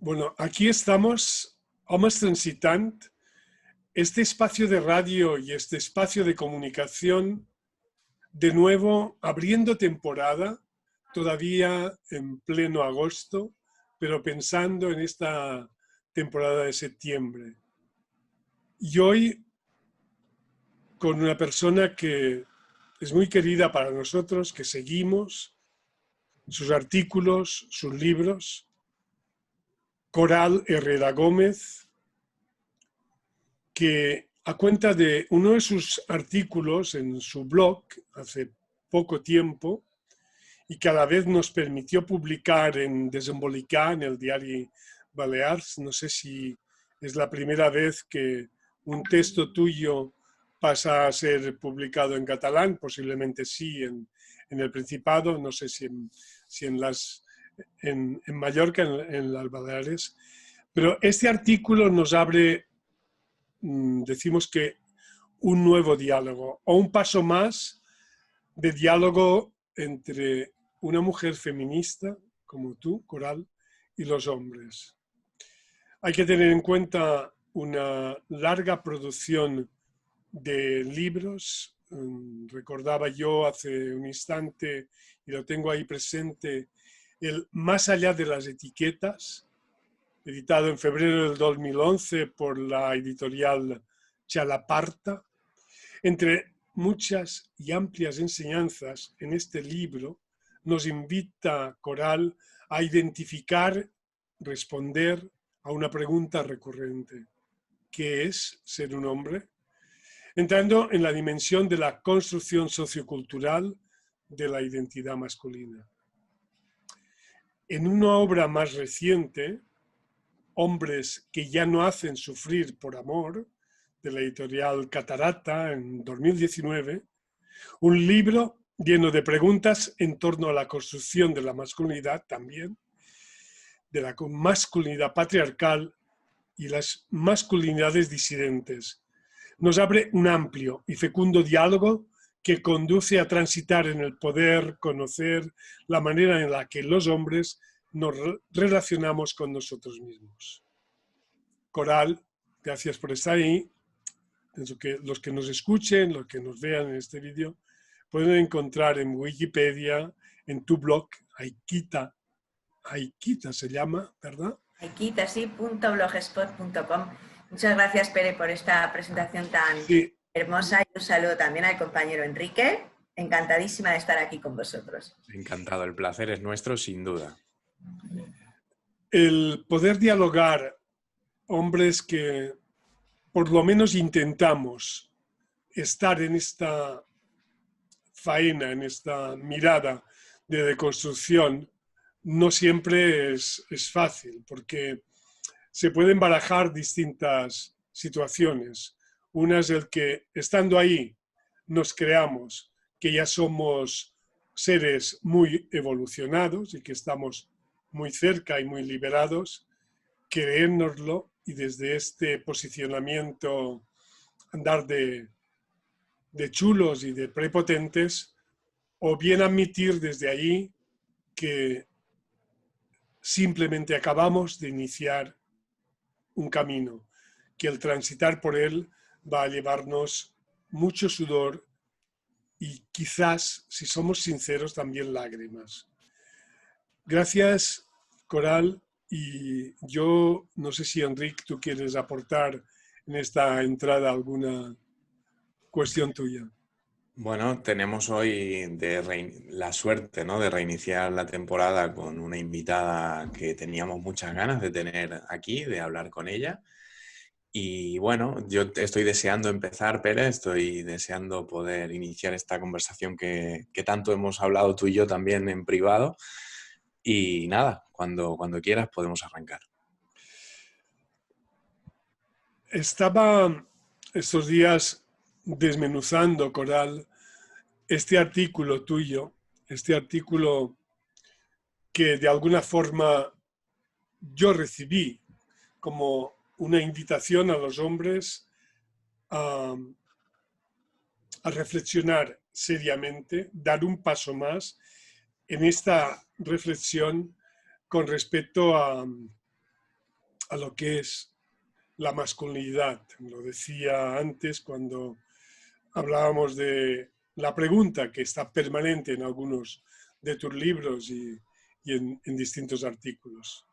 Bueno, aquí estamos, Homes Transitant, este espacio de radio y este espacio de comunicación, de nuevo abriendo temporada, todavía en pleno agosto, pero pensando en esta temporada de septiembre. Y hoy con una persona que es muy querida para nosotros, que seguimos sus artículos, sus libros, Coral Herrera Gómez, que a cuenta de uno de sus artículos en su blog hace poco tiempo y que a la vez nos permitió publicar en Desembolicar, en el diario Balears, no sé si es la primera vez que un texto tuyo pasa a ser publicado en catalán, posiblemente sí en el Principado, no sé si en Mallorca, en las Baleares, pero este artículo nos abre, decimos que un nuevo diálogo o un paso más de diálogo entre una mujer feminista como tú, Coral, y los hombres. Hay que tener en cuenta una larga producción de libros. Recordaba yo hace un instante, y lo tengo ahí presente, el Más allá de las etiquetas, editado en febrero del 2011 por la editorial Chalaparta. Entre muchas y amplias enseñanzas en este libro, nos invita Coral a identificar, responder a una pregunta recurrente: ¿qué es ser un hombre? Entrando en la dimensión de la construcción sociocultural de la identidad masculina. En una obra más reciente, Hombres que ya no hacen sufrir por amor, de la editorial Catarata en 2019, un libro lleno de preguntas en torno a la construcción de la masculinidad también, de la masculinidad patriarcal y las masculinidades disidentes. Nos abre un amplio y fecundo diálogo que conduce a transitar en el poder, conocer la manera en la que los hombres nos relacionamos con nosotros mismos. Coral, gracias por estar ahí. Pienso que los que nos escuchen, los que nos vean en este vídeo, pueden encontrar en Wikipedia, en tu blog, Aikita se llama, ¿verdad? Aikita, sí, .blogspot.com. Muchas gracias, Pere, por esta presentación tan hermosa, y un saludo también al compañero Enrique. Encantadísima de estar aquí con vosotros. Encantado, el placer es nuestro, sin duda. El poder dialogar, hombres que por lo menos intentamos estar en esta faena, en esta mirada de deconstrucción, no siempre es fácil, porque se pueden barajar distintas situaciones. Una es el que, estando ahí, nos creamos que ya somos seres muy evolucionados y que estamos muy cerca y muy liberados, creérnoslo y desde este posicionamiento andar de chulos y de prepotentes, o bien admitir desde ahí que simplemente acabamos de iniciar un camino, que el transitar por él va a llevarnos mucho sudor y quizás, si somos sinceros, también lágrimas. Gracias, Coral, y yo no sé si, Enrique, tú quieres aportar en esta entrada alguna cuestión tuya. Bueno, tenemos hoy la suerte, ¿no?, de reiniciar la temporada con una invitada que teníamos muchas ganas de tener aquí, de hablar con ella. Y bueno, yo estoy deseando empezar, Pere, estoy deseando poder iniciar esta conversación que tanto hemos hablado tú y yo también en privado. Y nada, cuando quieras podemos arrancar. Estaba estos días desmenuzando, Coral, este artículo tuyo, este artículo que de alguna forma yo recibí como una invitación a los hombres a reflexionar seriamente, dar un paso más en esta reflexión con respecto a a lo que es la masculinidad. Lo decía antes cuando hablábamos de la pregunta que está permanente en algunos de tus libros y en distintos artículos.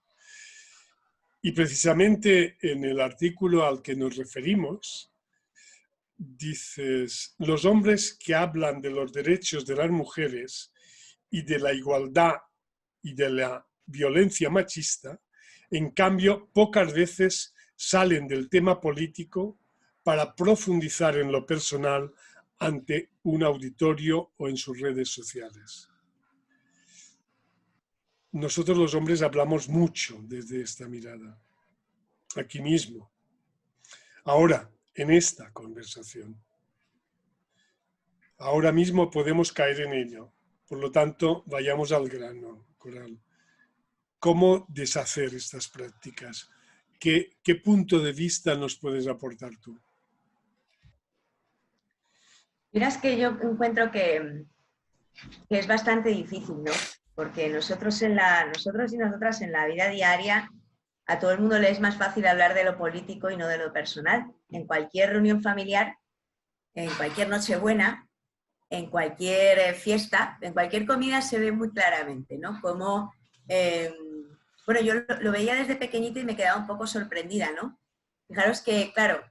Y precisamente en el artículo al que nos referimos, dices, los hombres que hablan de los derechos de las mujeres y de la igualdad y de la violencia machista, en cambio, pocas veces salen del tema político para profundizar en lo personal ante un auditorio o en sus redes sociales. Nosotros los hombres hablamos mucho desde esta mirada, aquí mismo, ahora, en esta conversación. Ahora mismo podemos caer en ello, por lo tanto, vayamos al grano, Coral. ¿Cómo deshacer estas prácticas? ¿Qué punto de vista nos puedes aportar tú? Verás que yo encuentro que es bastante difícil, ¿no? Porque nosotros y nosotras en la vida diaria, a todo el mundo le es más fácil hablar de lo político y no de lo personal. En cualquier reunión familiar, en cualquier nochebuena, en cualquier fiesta, en cualquier comida se ve muy claramente, ¿no? Como, bueno, yo lo veía desde pequeñita y me quedaba un poco sorprendida, ¿no? Fijaros que, claro,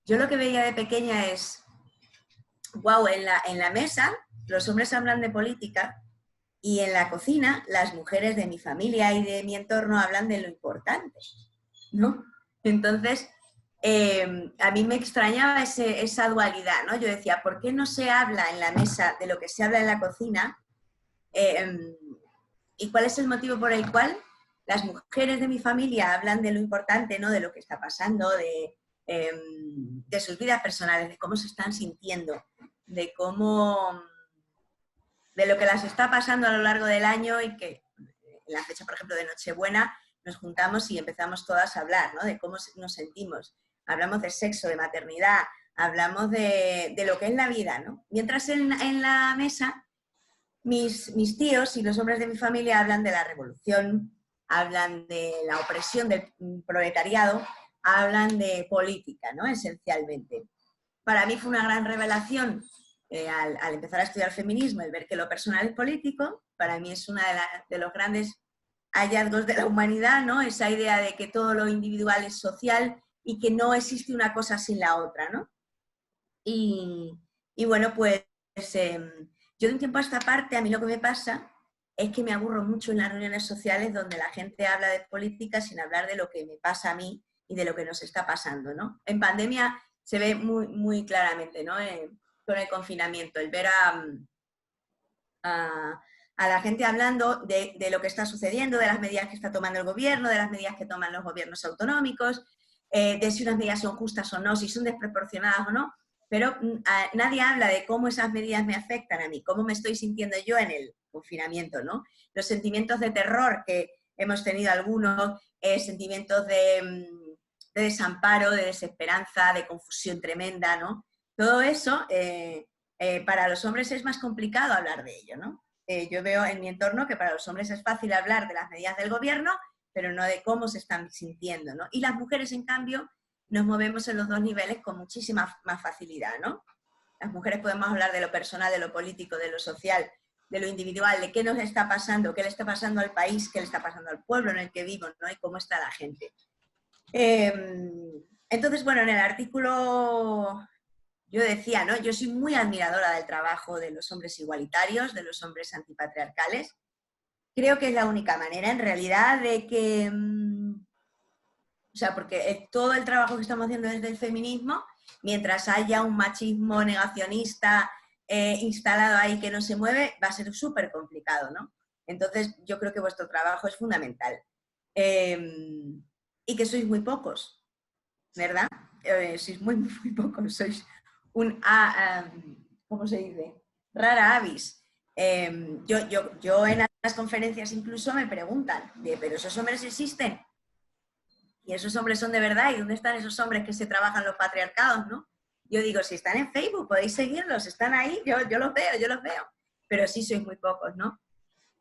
yo lo que veía de pequeña es, wow, en la mesa los hombres hablan de política y en la cocina las mujeres de mi familia y de mi entorno hablan de lo importante, ¿no? Entonces, a mí me extrañaba esa dualidad, ¿no? Yo decía, ¿por qué no se habla en la mesa de lo que se habla en la cocina? ¿Y cuál es el motivo por el cual las mujeres de mi familia hablan de lo importante, ¿no? De lo que está pasando, de sus vidas personales, de cómo se están sintiendo, de lo que las está pasando a lo largo del año y que en la fecha, por ejemplo, de Nochebuena, nos juntamos y empezamos todas a hablar, ¿no? De cómo nos sentimos. Hablamos de sexo, de maternidad, hablamos de lo que es la vida, ¿no? Mientras en la mesa, mis tíos y los hombres de mi familia hablan de la revolución, hablan de la opresión del proletariado, hablan de política, ¿no? Esencialmente. Para mí fue una gran revelación al empezar a estudiar feminismo, el ver que lo personal es político. Para mí es uno de los grandes hallazgos de la humanidad, ¿no? Esa idea de que todo lo individual es social y que no existe una cosa sin la otra, ¿no? Y bueno, pues yo de un tiempo a esta parte, a mí lo que me pasa es que me aburro mucho en las reuniones sociales donde la gente habla de política sin hablar de lo que me pasa a mí y de lo que nos está pasando, ¿no? En pandemia se ve muy, muy claramente, ¿no? Con el confinamiento, el ver a la gente hablando de lo que está sucediendo, de las medidas que está tomando el gobierno, de las medidas que toman los gobiernos autonómicos, de si unas medidas son justas o no, si son desproporcionadas o no, pero nadie habla de cómo esas medidas me afectan a mí, cómo me estoy sintiendo yo en el confinamiento, ¿no? Los sentimientos de terror que hemos tenido algunos, sentimientos de desamparo, de desesperanza, de confusión tremenda, ¿no? Todo eso, para los hombres es más complicado hablar de ello, ¿no? Yo veo en mi entorno que para los hombres es fácil hablar de las medidas del gobierno, pero no de cómo se están sintiendo, ¿no? Y las mujeres, en cambio, nos movemos en los dos niveles con muchísima más facilidad, ¿no? Las mujeres podemos hablar de lo personal, de lo político, de lo social, de lo individual, de qué nos está pasando, qué le está pasando al país, qué le está pasando al pueblo en el que vivo, ¿no? Y cómo está la gente. Entonces, bueno, en el artículo yo decía, ¿no? Yo soy muy admiradora del trabajo de los hombres igualitarios, de los hombres antipatriarcales. Creo que es la única manera, en realidad, de que... o sea, porque todo el trabajo que estamos haciendo desde el feminismo, mientras haya un machismo negacionista instalado ahí que no se mueve, va a ser súper complicado, ¿no? Entonces, yo creo que vuestro trabajo es fundamental. Y que sois muy pocos, ¿verdad? Sois muy, muy pocos, sois ¿cómo se dice? Rara avis. Yo en las conferencias incluso me preguntan, ¿pero esos hombres existen? ¿Y esos hombres son de verdad? ¿Y dónde están esos hombres que se trabajan los patriarcados, no? Yo digo, si están en Facebook, podéis seguirlos, están ahí, yo los veo. Pero sí sois muy pocos, ¿no?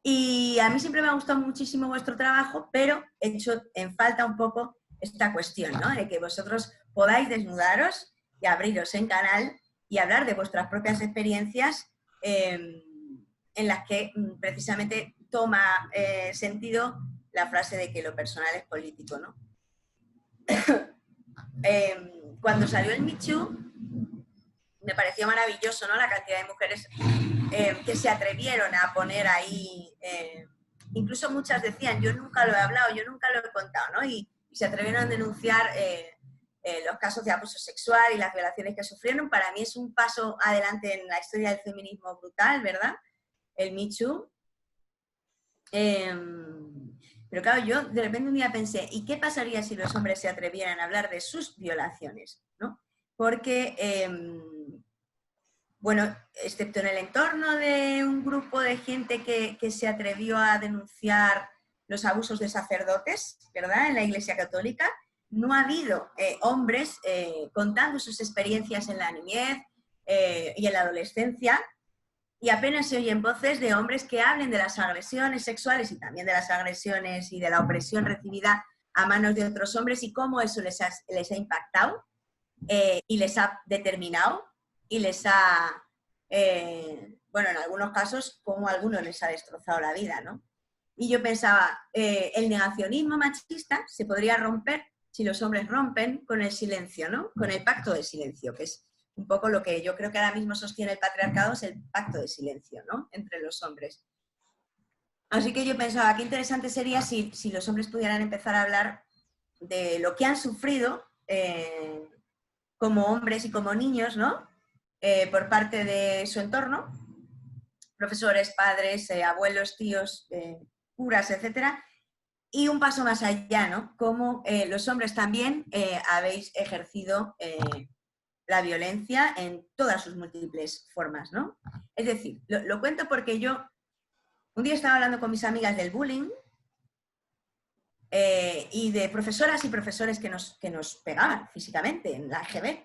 Y a mí siempre me ha gustado muchísimo vuestro trabajo, pero he hecho en falta un poco esta cuestión, ¿no? De que vosotros podáis desnudaros y abriros en canal y hablar de vuestras propias experiencias en las que precisamente toma sentido la frase de que lo personal es político, ¿no? Cuando salió el Me Too, me pareció maravilloso, ¿no? La cantidad de mujeres que se atrevieron a poner ahí, incluso muchas decían, yo nunca lo he hablado, yo nunca lo he contado, ¿no? Y se atrevieron a denunciar los casos de abuso sexual y las violaciones que sufrieron. Para mí es un paso adelante en la historia del feminismo brutal, ¿verdad? El Me Too. Pero claro, yo de repente un día pensé, ¿y qué pasaría si los hombres se atrevieran a hablar de sus violaciones? ¿No? Porque, bueno, excepto en el entorno de un grupo de gente que se atrevió a denunciar los abusos de sacerdotes, ¿verdad?, en la Iglesia Católica, no ha habido hombres contando sus experiencias en la niñez y en la adolescencia, y apenas se oyen voces de hombres que hablen de las agresiones sexuales y también de las agresiones y de la opresión recibida a manos de otros hombres y cómo eso les ha impactado y les ha determinado y les ha, bueno, en algunos casos, cómo a algunos les ha destrozado la vida, ¿no? Y yo pensaba, el negacionismo machista se podría romper si los hombres rompen con el silencio, ¿no? Con el pacto de silencio, que es un poco lo que yo creo que ahora mismo sostiene el patriarcado, es el pacto de silencio, ¿no?, entre los hombres. Así que yo pensaba, qué interesante sería si los hombres pudieran empezar a hablar de lo que han sufrido como hombres y como niños, ¿no?, por parte de su entorno, profesores, padres, abuelos, tíos, curas, etcétera, y un paso más allá, ¿no?, cómo los hombres también habéis ejercido la violencia en todas sus múltiples formas, ¿no? Es decir, lo cuento porque yo un día estaba hablando con mis amigas del bullying y de profesoras y profesores que nos pegaban físicamente en la EGB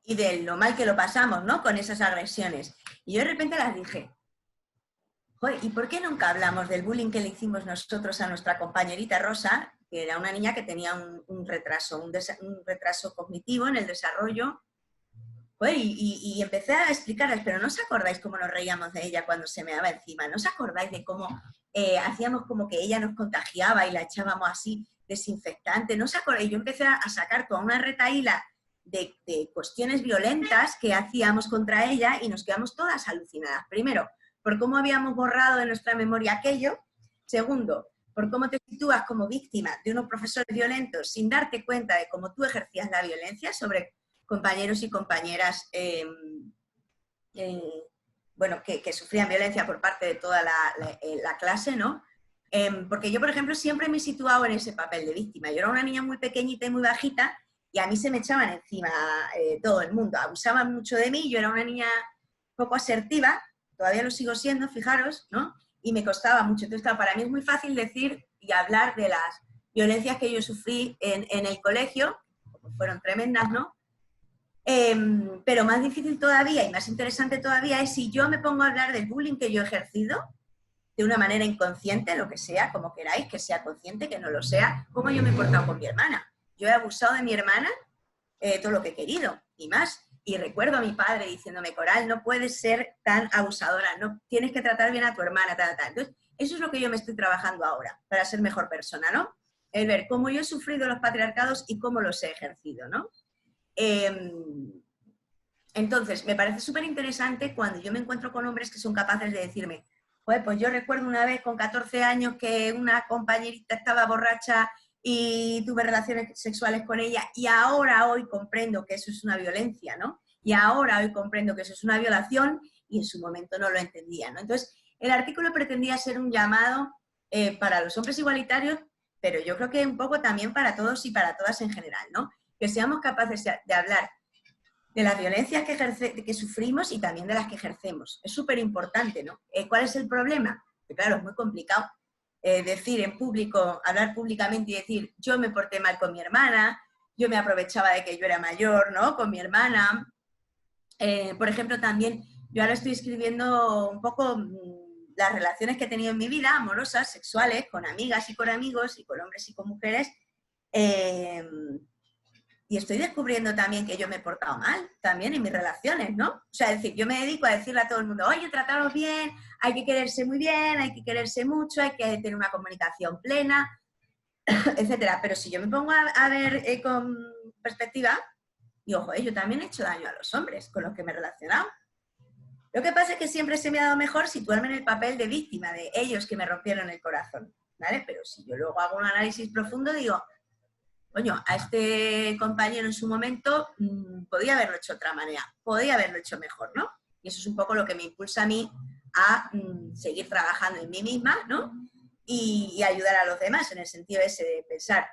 y de lo mal que lo pasamos, ¿no?, con esas agresiones. Y yo de repente las dije, joder, ¿y por qué nunca hablamos del bullying que le hicimos nosotros a nuestra compañerita Rosa, que era una niña que tenía un retraso cognitivo en el desarrollo? Joder, y empecé a explicarles, pero ¿no os acordáis cómo nos reíamos de ella cuando se meaba encima? ¿No os acordáis de cómo hacíamos como que ella nos contagiaba y la echábamos así desinfectante? ¿No os acordáis? Yo empecé a sacar toda una retahíla de cuestiones violentas que hacíamos contra ella y nos quedamos todas alucinadas. Primero, por cómo habíamos borrado de nuestra memoria aquello. Segundo, por cómo te sitúas como víctima de unos profesores violentos sin darte cuenta de cómo tú ejercías la violencia sobre compañeros y compañeras bueno, que sufrían violencia por parte de toda la clase, ¿no? Porque yo, por ejemplo, siempre me he situado en ese papel de víctima. Yo era una niña muy pequeñita y muy bajita y a mí se me echaban encima todo el mundo. Abusaban mucho de mí, yo era una niña poco asertiva, todavía lo sigo siendo, fijaros, ¿no? Y me costaba mucho. Entonces, claro, para mí es muy fácil decir y hablar de las violencias que yo sufrí en el colegio, como fueron tremendas, ¿no? Pero más difícil todavía y más interesante todavía es si yo me pongo a hablar del bullying que yo he ejercido de una manera inconsciente, lo que sea, como queráis, que sea consciente, que no lo sea, cómo yo me he portado con mi hermana. Yo he abusado de mi hermana todo lo que he querido y más. Y recuerdo a mi padre diciéndome, Coral, no puedes ser tan abusadora, no tienes que tratar bien a tu hermana, tal. Entonces, eso es lo que yo me estoy trabajando ahora para ser mejor persona, ¿no? El ver cómo yo he sufrido los patriarcados y cómo los he ejercido, ¿no? Entonces, me parece súper interesante cuando yo me encuentro con hombres que son capaces de decirme, joder, pues yo recuerdo una vez con 14 años que una compañerita estaba borracha y tuve relaciones sexuales con ella y ahora hoy comprendo que eso es una violencia, ¿no? Y ahora hoy comprendo que eso es una violación y en su momento no lo entendía, ¿no? Entonces, el artículo pretendía ser un llamado para los hombres igualitarios, pero yo creo que un poco también para todos y para todas en general, ¿no? Que seamos capaces de hablar de las violencias que sufrimos y también de las que ejercemos. Es súper importante, ¿no? ¿Cuál es el problema? Que claro, es muy complicado decir en público, hablar públicamente y decir, yo me porté mal con mi hermana, yo me aprovechaba de que yo era mayor, ¿no?, con mi hermana. Por ejemplo, también, yo ahora estoy escribiendo un poco las relaciones que he tenido en mi vida, amorosas, sexuales, con amigas y con amigos, y con hombres y con mujeres, y estoy descubriendo también que yo me he portado mal, también en mis relaciones, ¿no? O sea, es decir, yo me dedico a decirle a todo el mundo, oye, trataros bien, hay que quererse muy bien, hay que quererse mucho, hay que tener una comunicación plena, etcétera. Pero si yo me pongo a ver con perspectiva, y ojo, yo también he hecho daño a los hombres con los que me he relacionado. Lo que pasa es que siempre se me ha dado mejor situarme en el papel de víctima, de ellos que me rompieron el corazón, ¿vale? Pero si yo luego hago un análisis profundo, digo, coño, a este compañero en su momento podía haberlo hecho de otra manera, podía haberlo hecho mejor, ¿no? Y eso es un poco lo que me impulsa a mí a seguir trabajando en mí misma, ¿no? Y ayudar a los demás, en el sentido ese de pensar,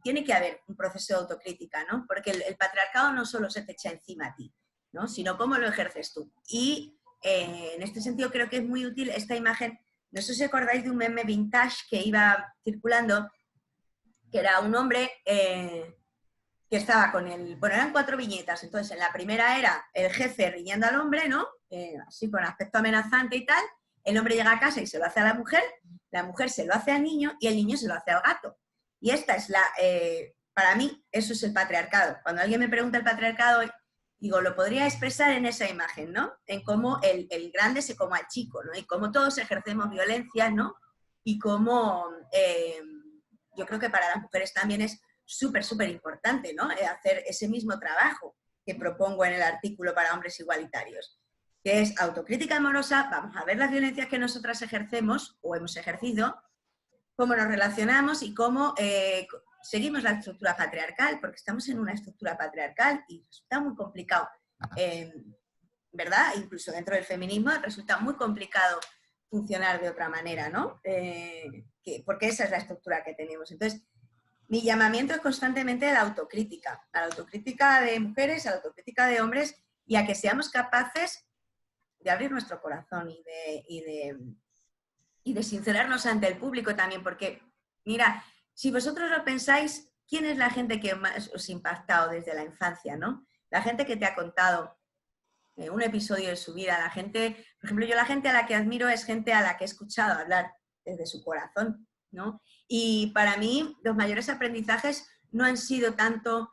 tiene que haber un proceso de autocrítica, ¿no? Porque el patriarcado no solo se te echa encima a ti, ¿no? Sino cómo lo ejerces tú. Y en este sentido creo que es muy útil esta imagen. No sé si acordáis de un meme vintage que iba circulando, que era un hombre que estaba con el... Bueno, eran 4 viñetas. Entonces, en la primera era el jefe riñendo al hombre, ¿no? Así con aspecto amenazante y tal. El hombre llega a casa y se lo hace a la mujer se lo hace al niño y el niño se lo hace al gato. Y esta es la... para mí, eso es el patriarcado. Cuando alguien me pregunta el patriarcado, digo, lo podría expresar en esa imagen, ¿no? En cómo el grande se come al chico, ¿no? Y cómo todos ejercemos violencia, ¿no? Y cómo... yo creo que para las mujeres también es súper, súper importante, ¿no? Hacer ese mismo trabajo que propongo en el artículo para hombres igualitarios, que es autocrítica amorosa. Vamos a ver las violencias que nosotras ejercemos o hemos ejercido, cómo nos relacionamos y cómo seguimos la estructura patriarcal, porque estamos en una estructura patriarcal y resulta muy complicado, ¿verdad? Incluso dentro del feminismo resulta muy complicado funcionar de otra manera, ¿no? Porque esa es la estructura que tenemos. Entonces, mi llamamiento es constantemente a la autocrítica de mujeres, a la autocrítica de hombres, y a que seamos capaces de abrir nuestro corazón y de sincerarnos ante el público también, porque, mira, si vosotros lo pensáis, ¿quién es la gente que más os ha impactado desde la infancia, ¿no? La gente que te ha contado un episodio de su vida, la gente, por ejemplo, yo la gente a la que admiro es gente a la que he escuchado hablar desde su corazón, ¿no? Y para mí los mayores aprendizajes no han sido tanto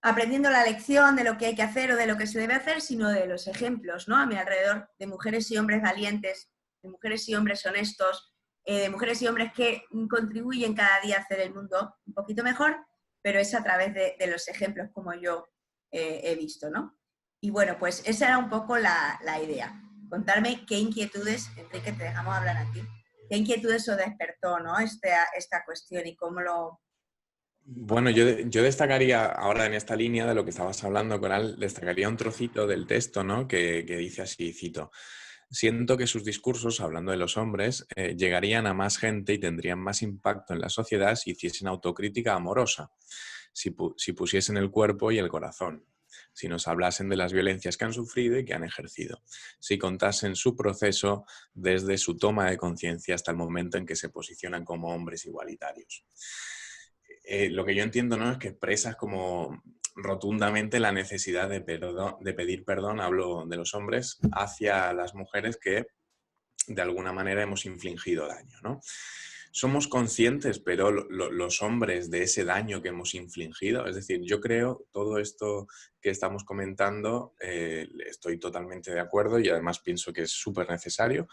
aprendiendo la lección de lo que hay que hacer o de lo que se debe hacer, sino de los ejemplos, ¿no? A mi alrededor, de mujeres y hombres valientes, de mujeres y hombres honestos, de mujeres y hombres que contribuyen cada día a hacer el mundo un poquito mejor, pero es a través de los ejemplos como yo he visto, ¿no? Y bueno, pues esa era un poco la idea. Contarme qué inquietudes, Enrique, te dejamos hablar a ti, qué inquietudes os despertó, ¿no? Esta cuestión y cómo lo... Bueno, yo destacaría ahora en esta línea de lo que estabas hablando, Coral, destacaría un trocito del texto, ¿no? que dice así, cito: siento que sus discursos, hablando de los hombres, llegarían a más gente y tendrían más impacto en la sociedad si hiciesen autocrítica amorosa, si pusiesen el cuerpo y el corazón, si nos hablasen de las violencias que han sufrido y que han ejercido, si contasen su proceso desde su toma de conciencia hasta el momento en que se posicionan como hombres igualitarios. Lo que yo entiendo, ¿no?, es que expresas como rotundamente la necesidad de pedir perdón, hablo de los hombres, hacia las mujeres que de alguna manera hemos infligido daño, ¿no? Somos conscientes, pero los hombres, de ese daño que hemos infligido. Es decir, yo creo todo esto que estamos comentando, estoy totalmente de acuerdo y además pienso que es súper necesario.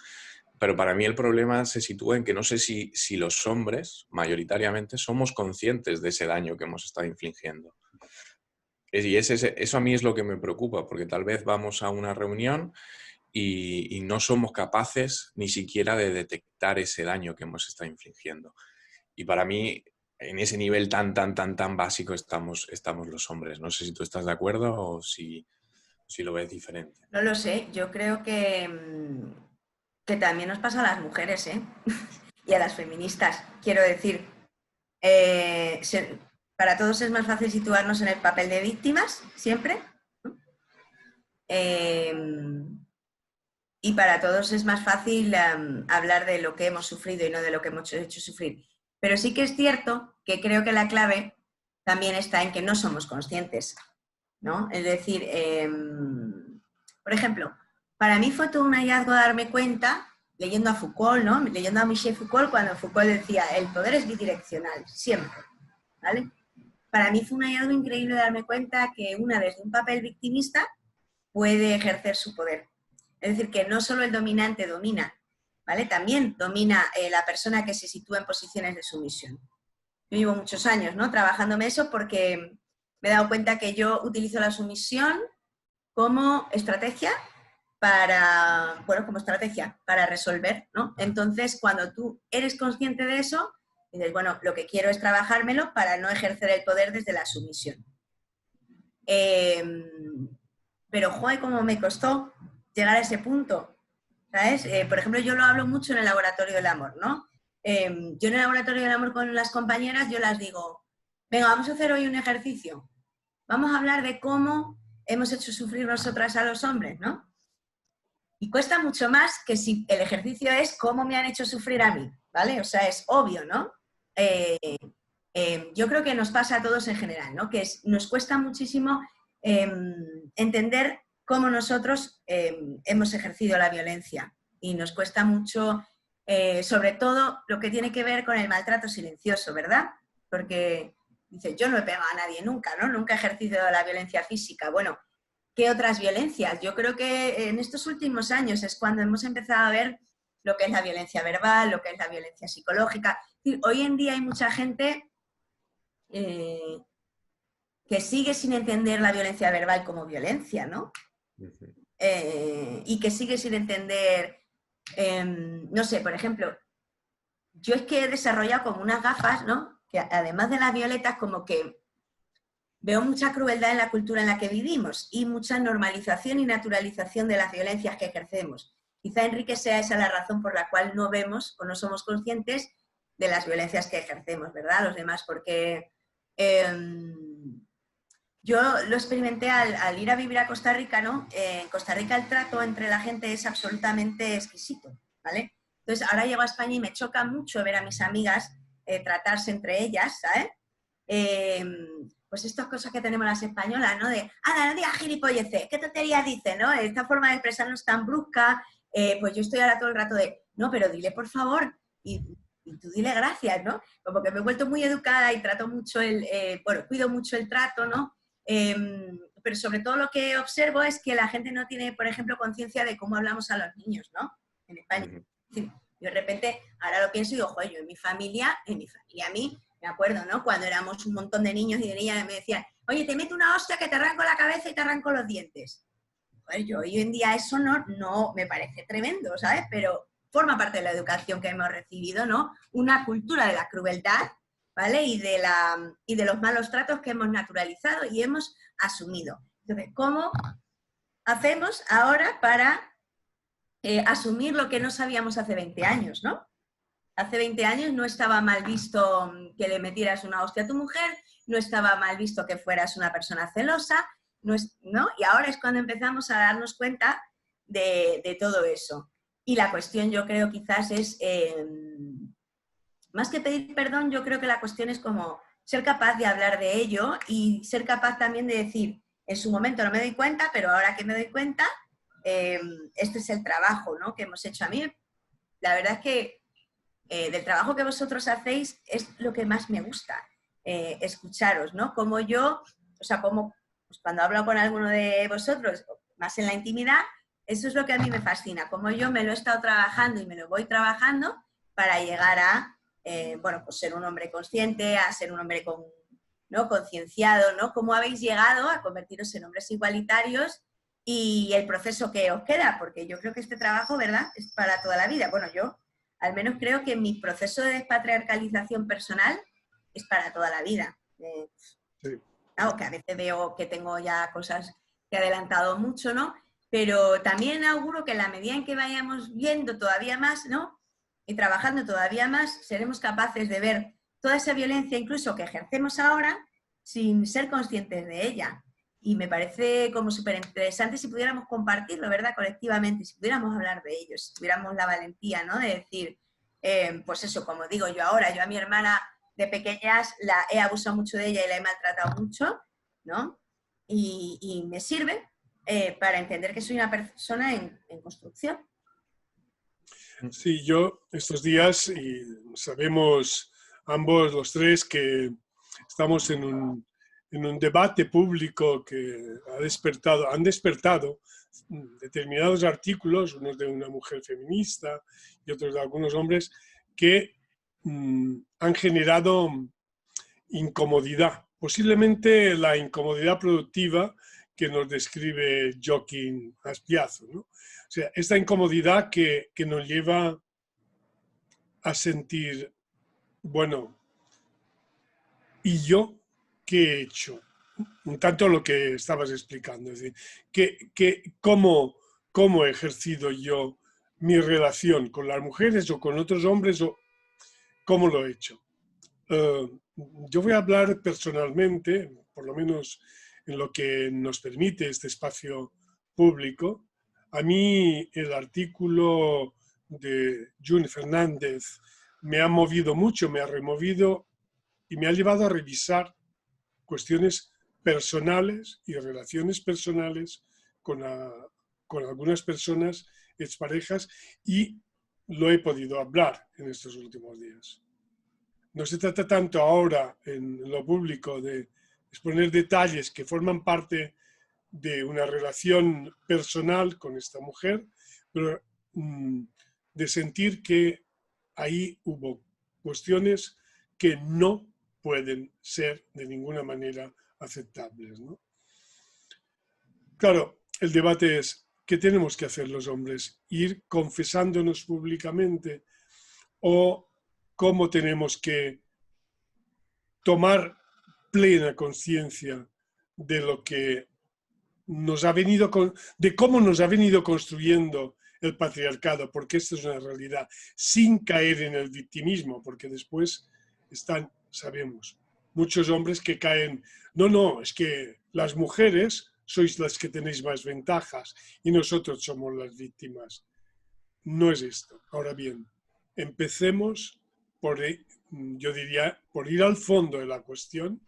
Pero para mí el problema se sitúa en que no sé si los hombres, mayoritariamente, somos conscientes de ese daño que hemos estado infligiendo. Y eso a mí es lo que me preocupa, porque tal vez vamos a una reunión y no somos capaces ni siquiera de detectar ese daño que hemos estado infligiendo. Y para mí, en ese nivel tan básico estamos los hombres. No sé si tú estás de acuerdo o si lo ves diferente. No lo sé, yo creo que también nos pasa a las mujeres, ¿eh? Y a las feministas. Quiero decir, para todos es más fácil situarnos en el papel de víctimas, siempre, ¿no? Y para todos es más fácil hablar de lo que hemos sufrido y no de lo que hemos hecho sufrir. Pero sí que es cierto que creo que la clave también está en que no somos conscientes, ¿no? Es decir, por ejemplo, para mí fue todo un hallazgo darme cuenta leyendo a Foucault, ¿no? Leyendo a Michel Foucault, cuando Foucault decía, el poder es bidireccional, siempre, ¿vale? Para mí fue un hallazgo increíble darme cuenta que una desde un papel victimista puede ejercer su poder. Es decir, que no solo el dominante domina, ¿vale? También domina la persona que se sitúa en posiciones de sumisión. Yo llevo muchos años, ¿no?, trabajándome eso porque me he dado cuenta que yo utilizo la sumisión como estrategia para, bueno, como estrategia para resolver, ¿no? Entonces, cuando tú eres consciente de eso, dices, bueno, lo que quiero es trabajármelo para no ejercer el poder desde la sumisión. Pero, joder, cómo me costó llegar a ese punto, ¿sabes? Por ejemplo, yo lo hablo mucho en el laboratorio del amor, ¿no? Yo en el laboratorio del amor con las compañeras, yo las digo, venga, vamos a hacer hoy un ejercicio. Vamos a hablar de cómo hemos hecho sufrir nosotras a los hombres, ¿no? Y cuesta mucho más que si el ejercicio es cómo me han hecho sufrir a mí, ¿vale? O sea, es obvio, ¿no? Yo creo que nos pasa a todos en general, ¿no? Que nos cuesta muchísimo entender cómo nosotros hemos ejercido la violencia. Y nos cuesta mucho, sobre todo, lo que tiene que ver con el maltrato silencioso, ¿verdad? Porque dice, yo no he pegado a nadie nunca, ¿no? Nunca he ejercido la violencia física. Bueno, ¿qué otras violencias? Yo creo que en estos últimos años es cuando hemos empezado a ver lo que es la violencia verbal, lo que es la violencia psicológica. Es decir, hoy en día hay mucha gente que sigue sin entender la violencia verbal como violencia, ¿no? Y que sigue sin entender, no sé, por ejemplo, yo es que he desarrollado como unas gafas, ¿no? Que además de las violetas, como que veo mucha crueldad en la cultura en la que vivimos y mucha normalización y naturalización de las violencias que ejercemos. Quizá, Enrique, sea esa la razón por la cual no vemos o no somos conscientes de las violencias que ejercemos, ¿verdad? Los demás, porque yo lo experimenté al ir a vivir a Costa Rica, ¿no? En Costa Rica el trato entre la gente es absolutamente exquisito, ¿vale? Entonces, ahora llego a España y me choca mucho ver a mis amigas tratarse entre ellas, ¿sabes? Pues estas cosas que tenemos las españolas, ¿no? De, no digas gilipolleces, ¿qué tonterías dices, no? Esta forma de expresarnos tan brusca, pues yo estoy ahora todo el rato de, no, pero dile por favor, y tú dile gracias, ¿no? Como que me he vuelto muy educada y trato mucho bueno, cuido mucho el trato, ¿no? Pero sobre todo lo que observo es que la gente no tiene, por ejemplo, conciencia de cómo hablamos a los niños, ¿no? En España. Yo de repente, ahora lo pienso y digo, joder, yo en mi familia a mí, me acuerdo, ¿no? Cuando éramos un montón de niños y de niñas me decían, oye, te meto una hostia que te arranco la cabeza y te arranco los dientes. Joder, yo hoy en día eso no me parece tremendo, ¿sabes? Pero forma parte de la educación que hemos recibido, ¿no? Una cultura de la crueldad, ¿vale? Y de los malos tratos que hemos naturalizado y hemos asumido. Entonces, ¿cómo hacemos ahora para asumir lo que no sabíamos hace 20 años, ¿no? Hace 20 años no estaba mal visto que le metieras una hostia a tu mujer, no estaba mal visto que fueras una persona celosa, ¿no? Y ahora es cuando empezamos a darnos cuenta de todo eso. Y la cuestión, yo creo, quizás es, más que pedir perdón, yo creo que la cuestión es como ser capaz de hablar de ello y ser capaz también de decir, en su momento no me doy cuenta, pero ahora que me doy cuenta, este es el trabajo, ¿no?, que hemos hecho. A mí, la verdad es que del trabajo que vosotros hacéis es lo que más me gusta, escucharos, ¿no? Como yo, o sea, como pues cuando hablo con alguno de vosotros, más en la intimidad, eso es lo que a mí me fascina, como yo me lo he estado trabajando y me lo voy trabajando para llegar a, bueno, pues ser un hombre consciente, a ser un hombre ¿no?, concienciado, ¿no? Cómo habéis llegado a convertiros en hombres igualitarios y el proceso que os queda, porque yo creo que este trabajo, ¿verdad?, es para toda la vida. Bueno, yo al menos creo que mi proceso de despatriarcalización personal es para toda la vida. Sí. Claro, que a veces veo que tengo ya cosas que he adelantado mucho, ¿no? Pero también auguro que en la medida en que vayamos viendo todavía más, ¿no?, y trabajando todavía más, seremos capaces de ver toda esa violencia incluso que ejercemos ahora sin ser conscientes de ella. Y me parece como súper interesante si pudiéramos compartirlo, ¿verdad?, colectivamente, si pudiéramos hablar de ello, si tuviéramos la valentía, ¿no?, de decir, pues eso, como digo yo ahora, yo a mi hermana de pequeñas la he abusado mucho de ella y la he maltratado mucho, ¿no? Y me sirve para entender que soy una persona en construcción. Sí, yo estos días, y sabemos ambos los tres que estamos en un debate público que han despertado determinados artículos, unos de una mujer feminista y otros de algunos hombres, que han generado incomodidad, posiblemente la incomodidad productiva que nos describe Joaquín Aspiazu, ¿no? O sea, esta incomodidad que nos lleva a sentir, bueno, ¿y yo qué he hecho? Un tanto lo que estabas explicando, es decir, cómo he ejercido yo mi relación con las mujeres o con otros hombres o cómo lo he hecho. Yo voy a hablar personalmente, por lo menos en lo que nos permite este espacio público. A mí el artículo de June Fernández me ha movido mucho, me ha removido y me ha llevado a revisar cuestiones personales y relaciones personales con algunas personas, exparejas, y lo he podido hablar en estos últimos días. No se trata tanto ahora en lo público de exponer detalles que forman parte de una relación personal con esta mujer, pero de sentir que ahí hubo cuestiones que no pueden ser de ninguna manera aceptables, ¿no? Claro, el debate es, ¿qué tenemos que hacer los hombres? ¿Ir confesándonos públicamente o cómo tenemos que tomar plena conciencia de lo que nos ha venido de cómo nos ha venido construyendo el patriarcado, porque esto es una realidad, sin caer en el victimismo, porque después están, sabemos, muchos hombres que caen, no, es que las mujeres sois las que tenéis más ventajas y nosotros somos las víctimas. No es esto. Ahora bien, empecemos por, yo diría, por ir al fondo de la cuestión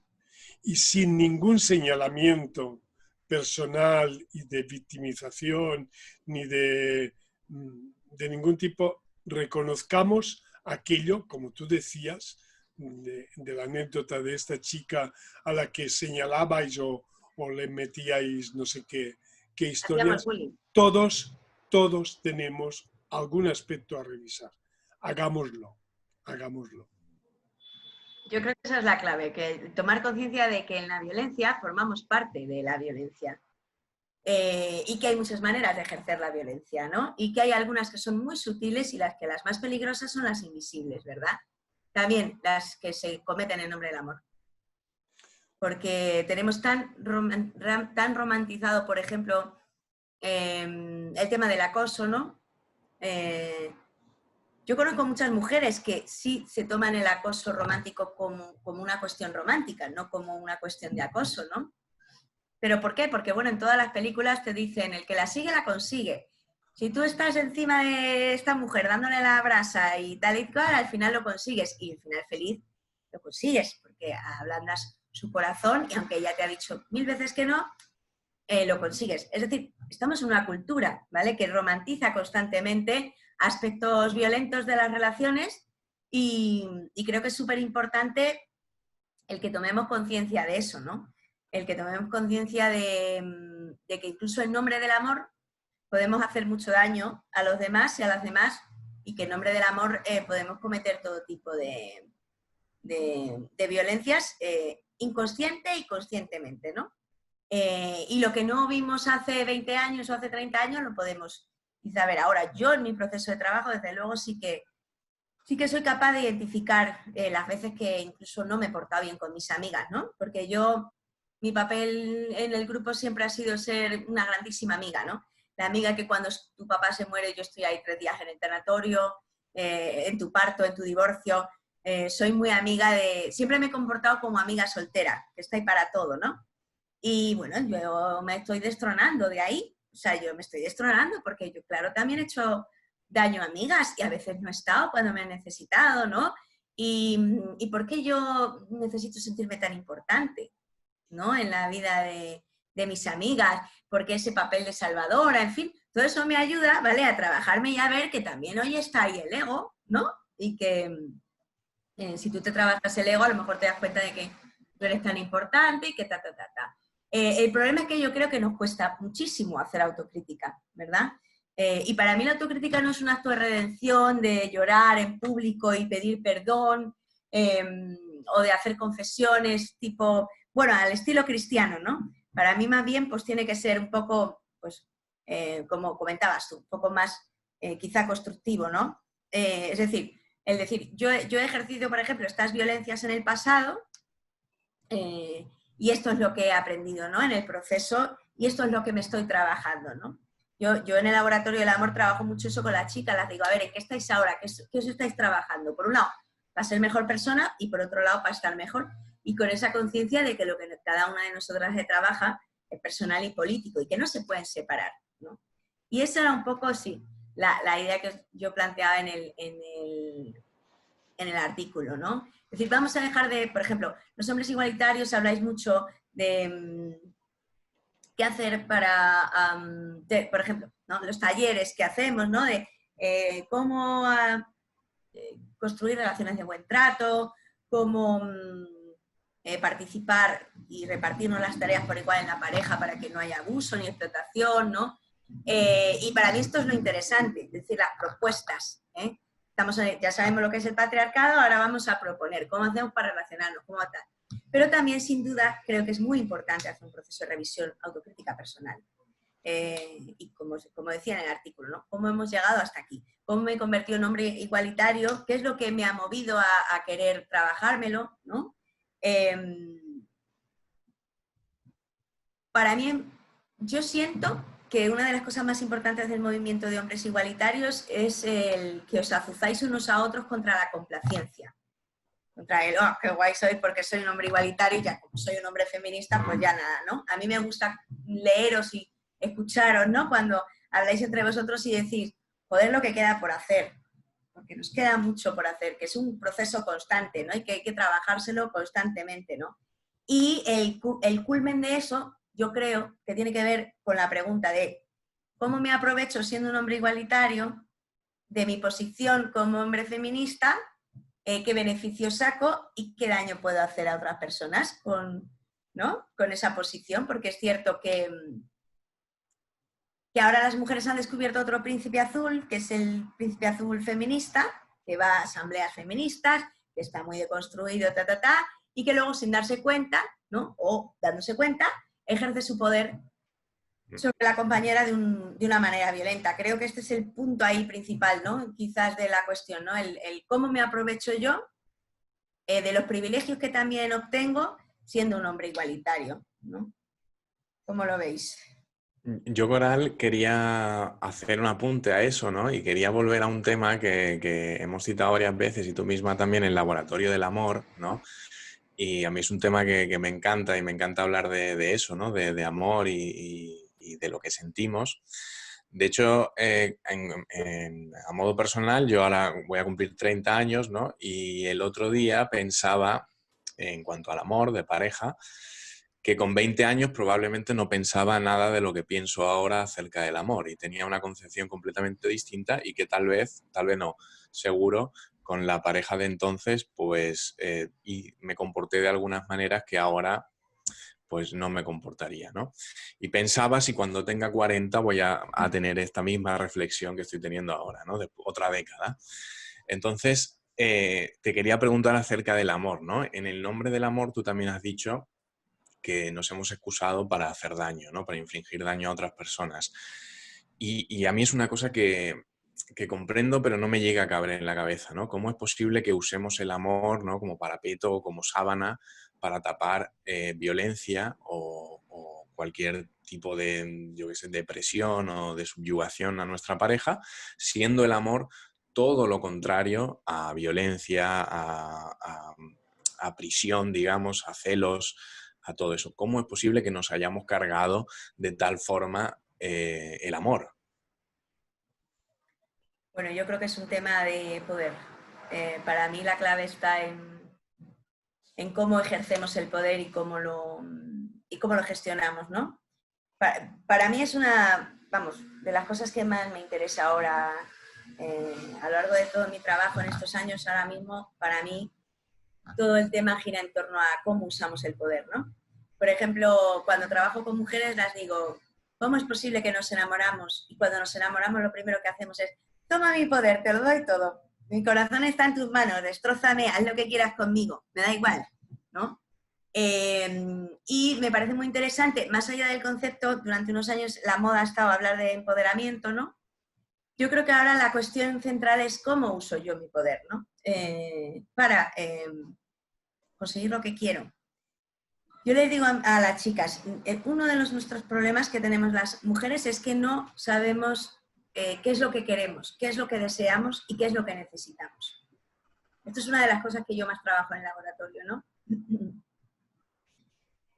y sin ningún señalamiento personal y de victimización ni de ningún tipo, reconozcamos aquello, como tú decías, de la anécdota de esta chica a la que señalabais o le metíais no sé qué historias. Todos tenemos algún aspecto a revisar. Hagámoslo. Yo creo que esa es la clave, que tomar conciencia de que en la violencia formamos parte de la violencia. Y que hay muchas maneras de ejercer la violencia, ¿no? Y que hay algunas que son muy sutiles y las más peligrosas son las invisibles, ¿verdad? También las que se cometen en nombre del amor. Porque tenemos tan romantizado, por ejemplo, el tema del acoso, ¿no? Yo conozco muchas mujeres que sí se toman el acoso romántico como una cuestión romántica, no como una cuestión de acoso, ¿no? ¿Pero por qué? Porque, bueno, en todas las películas te dicen, el que la sigue, la consigue. Si tú estás encima de esta mujer dándole la brasa y tal y cual, al final lo consigues. Y al final feliz lo consigues, porque ablandas su corazón y aunque ella te ha dicho 1000 veces que no, lo consigues. Es decir, estamos en una cultura, ¿vale?, que romantiza constantemente aspectos violentos de las relaciones y creo que es súper importante el que tomemos conciencia de eso, ¿no? El que tomemos conciencia de que incluso en nombre del amor podemos hacer mucho daño a los demás y a las demás y que en nombre del amor podemos cometer todo tipo de violencias inconsciente y conscientemente, ¿no? Y lo que no vimos hace 20 años o hace 30 años lo podemos quizá ver ahora. Yo en mi proceso de trabajo, desde luego, sí que soy capaz de identificar las veces que incluso no me he portado bien con mis amigas, ¿no? Porque mi papel en el grupo siempre ha sido ser una grandísima amiga, ¿no? La amiga que cuando tu papá se muere yo estoy ahí 3 días en el tanatorio, en tu parto, en tu divorcio. Soy muy amiga siempre me he comportado como amiga soltera, que está ahí para todo, ¿no? Y bueno, yo me estoy destronando de ahí, o sea, yo me estoy destronando porque yo, claro, también he hecho daño a amigas y a veces no he estado cuando me han necesitado, ¿no? ¿Y por qué yo necesito sentirme tan importante, ¿no?, en la vida de mis amigas? Porque ese papel de salvadora, en fin, todo eso me ayuda, ¿vale? A trabajarme y a ver que también hoy está ahí el ego, ¿no? Y que si tú te trabajas el ego, a lo mejor te das cuenta de que tú eres tan importante y que ta. El problema es que yo creo que nos cuesta muchísimo hacer autocrítica, ¿verdad? Y para mí la autocrítica no es un acto de redención, de llorar en público y pedir perdón, o de hacer confesiones tipo, bueno, al estilo cristiano, ¿no? Para mí más bien pues tiene que ser un poco, pues, como comentabas tú, un poco más quizá constructivo, ¿no? Es decir, yo he ejercido, por ejemplo, estas violencias en el pasado, y esto es lo que he aprendido, ¿no? En el proceso, y esto es lo que me estoy trabajando, ¿no? Yo en el laboratorio del amor trabajo mucho eso con las chicas, las digo, a ver, ¿en qué estáis ahora? ¿Qué os estáis trabajando? Por un lado, para ser mejor persona y por otro lado, para estar mejor. Y con esa conciencia de que lo que cada una de nosotras se trabaja es personal y político y que no se pueden separar, ¿no? Y esa era un poco, sí, la idea que yo planteaba en el artículo, ¿no? Es decir, vamos a dejar de, por ejemplo, los hombres igualitarios habláis mucho de qué hacer para, por ejemplo, ¿no? Los talleres que hacemos, ¿no? De cómo construir relaciones de buen trato, cómo participar y repartirnos las tareas por igual en la pareja para que no haya abuso ni explotación, ¿no? Y para mí esto es lo interesante, es decir, las propuestas, ¿eh? Ya sabemos lo que es el patriarcado, ahora vamos a proponer cómo hacemos para relacionarnos, cómo tal. Pero también, sin duda, creo que es muy importante hacer un proceso de revisión autocrítica personal. Y como decía en el artículo, ¿no? ¿Cómo hemos llegado hasta aquí? ¿Cómo me he convertido en hombre igualitario? ¿Qué es lo que me ha movido a querer trabajármelo, ¿no? Para mí, yo siento que una de las cosas más importantes del movimiento de hombres igualitarios es el que os azuzáis unos a otros contra la complacencia. Contra el, oh, qué guay soy porque soy un hombre igualitario y ya como soy un hombre feminista, pues ya nada, ¿no? A mí me gusta leeros y escucharos, ¿no? Cuando habláis entre vosotros y decís, joder, lo que queda por hacer, porque nos queda mucho por hacer, que es un proceso constante, ¿no? Y que hay que trabajárselo constantemente, ¿no? Y el culmen de eso, yo creo que tiene que ver con la pregunta de cómo me aprovecho siendo un hombre igualitario de mi posición como hombre feminista, qué beneficios saco y qué daño puedo hacer a otras personas ¿no? Con esa posición, porque es cierto que ahora las mujeres han descubierto otro príncipe azul, que es el príncipe azul feminista, que va a asambleas feministas, que está muy deconstruido, y que luego sin darse cuenta, ¿no? O dándose cuenta, ejerce su poder sobre la compañera de una manera violenta. Creo que este es el punto ahí principal, ¿no? Quizás de la cuestión, ¿no? El cómo me aprovecho yo de los privilegios que también obtengo siendo un hombre igualitario, ¿no? ¿Cómo lo veis? Yo, Coral, quería hacer un apunte a eso, ¿no? Y quería volver a un tema que hemos citado varias veces y tú misma también, el laboratorio del amor, ¿no? Y a mí es un tema que me encanta y me encanta hablar de eso, ¿no? De amor y de lo que sentimos. De hecho, a modo personal, yo ahora voy a cumplir 30 años, ¿no? Y el otro día pensaba, en cuanto al amor de pareja, que con 20 años probablemente no pensaba nada de lo que pienso ahora acerca del amor y tenía una concepción completamente distinta y que tal vez no, seguro, con la pareja de entonces, pues, y me comporté de algunas maneras que ahora pues no me comportaría, ¿no? Y pensaba si cuando tenga 40 voy a tener esta misma reflexión que estoy teniendo ahora, ¿no? De otra década. Entonces, te quería preguntar acerca del amor, ¿no? En el nombre del amor tú también has dicho que nos hemos excusado para hacer daño, ¿no? Para infligir daño a otras personas. Y a mí es una cosa que comprendo, pero no me llega a caber en la cabeza, ¿no? ¿Cómo es posible que usemos el amor, ¿no? Como parapeto o como sábana para tapar violencia o cualquier tipo de, yo qué sé, depresión o de subyugación a nuestra pareja, siendo el amor todo lo contrario a violencia, a prisión, digamos, a celos, a todo eso? ¿Cómo es posible que nos hayamos cargado de tal forma el amor? Bueno, yo creo que es un tema de poder. Para mí la clave está en cómo ejercemos el poder y cómo lo gestionamos, ¿no? Para mí es una vamos, de las cosas que más me interesa ahora a lo largo de todo mi trabajo en estos años, ahora mismo, para mí, todo el tema gira en torno a cómo usamos el poder, ¿no? Por ejemplo, cuando trabajo con mujeres las digo, ¿cómo es posible que nos enamoramos? Y cuando nos enamoramos lo primero que hacemos es, toma mi poder, te lo doy todo. Mi corazón está en tus manos, destrózame, haz lo que quieras conmigo, me da igual, ¿no? Y me parece muy interesante, más allá del concepto, durante unos años la moda ha estado a hablar de empoderamiento, ¿no? Yo creo que ahora la cuestión central es cómo uso yo mi poder, ¿no? Para conseguir lo que quiero. Yo les digo a las chicas, uno de nuestros problemas que tenemos las mujeres es que no sabemos qué es lo que queremos, qué es lo que deseamos y qué es lo que necesitamos. Esto es una de las cosas que yo más trabajo en el laboratorio, ¿no?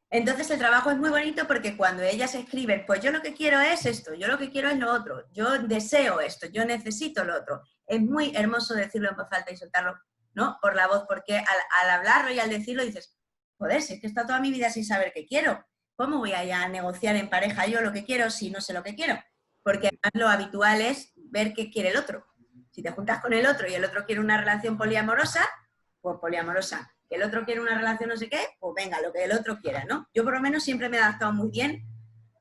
Entonces el trabajo es muy bonito porque cuando ellas escriben, pues yo lo que quiero es esto, yo lo que quiero es lo otro, yo deseo esto, yo necesito lo otro. Es muy hermoso decirlo en voz alta y soltarlo, ¿no? Por la voz, porque al hablarlo y al decirlo dices, joder, si es que he estado toda mi vida sin saber qué quiero, ¿cómo voy a negociar en pareja yo lo que quiero si no sé lo que quiero? Porque además lo habitual es ver qué quiere el otro. Si te juntas con el otro y el otro quiere una relación poliamorosa, pues poliamorosa. Que el otro quiere una relación no sé qué, pues venga, lo que el otro quiera, ¿no? Yo por lo menos siempre me he adaptado muy bien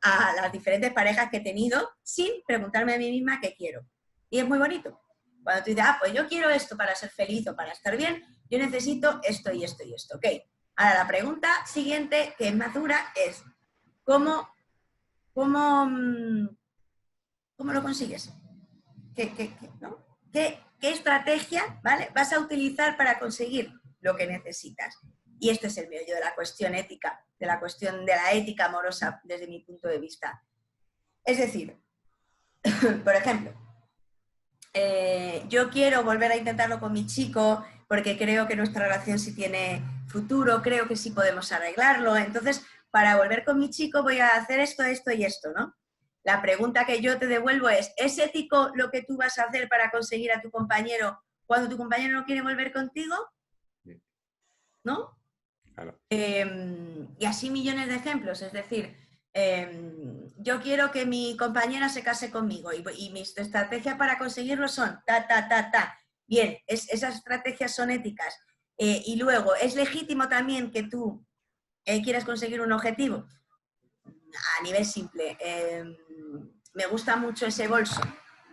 a las diferentes parejas que he tenido sin preguntarme a mí misma qué quiero. Y es muy bonito. Cuando tú dices, pues yo quiero esto para ser feliz o para estar bien, yo necesito esto y esto y esto, ¿ok? Ahora la pregunta siguiente, que es más dura, es ¿cómo lo consigues? ¿No? ¿Qué estrategia, ¿vale?, vas a utilizar para conseguir lo que necesitas? Y este es el meollo de la cuestión ética, de la cuestión de la ética amorosa desde mi punto de vista. Es decir, por ejemplo, yo quiero volver a intentarlo con mi chico porque creo que nuestra relación sí tiene futuro, creo que sí podemos arreglarlo, entonces para volver con mi chico voy a hacer esto, esto y esto, ¿no? La pregunta que yo te devuelvo es ético lo que tú vas a hacer para conseguir a tu compañero cuando tu compañero no quiere volver contigo? ¿No? Claro. Y así millones de ejemplos, es decir, yo quiero que mi compañera se case conmigo y mis estrategias para conseguirlo son ta. Bien, esas estrategias son éticas. Y luego, ¿es legítimo también que tú quieras conseguir un objetivo? A nivel simple, me gusta mucho ese bolso.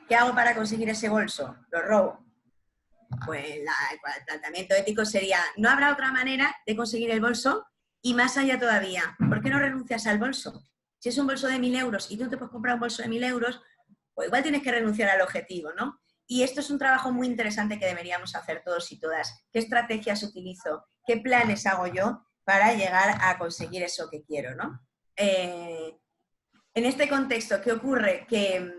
¿Qué hago para conseguir ese bolso? Lo robo. Pues el planteamiento ético sería, ¿no habrá otra manera de conseguir el bolso? Y más allá todavía, ¿por qué no renuncias al bolso? Si es un bolso de 1.000 euros y tú te puedes comprar un bolso de 1.000 euros, pues igual tienes que renunciar al objetivo, ¿no? Y esto es un trabajo muy interesante que deberíamos hacer todos y todas. ¿Qué estrategias utilizo? ¿Qué planes hago yo para llegar a conseguir eso que quiero, ¿no? En este contexto, ¿qué ocurre? Que,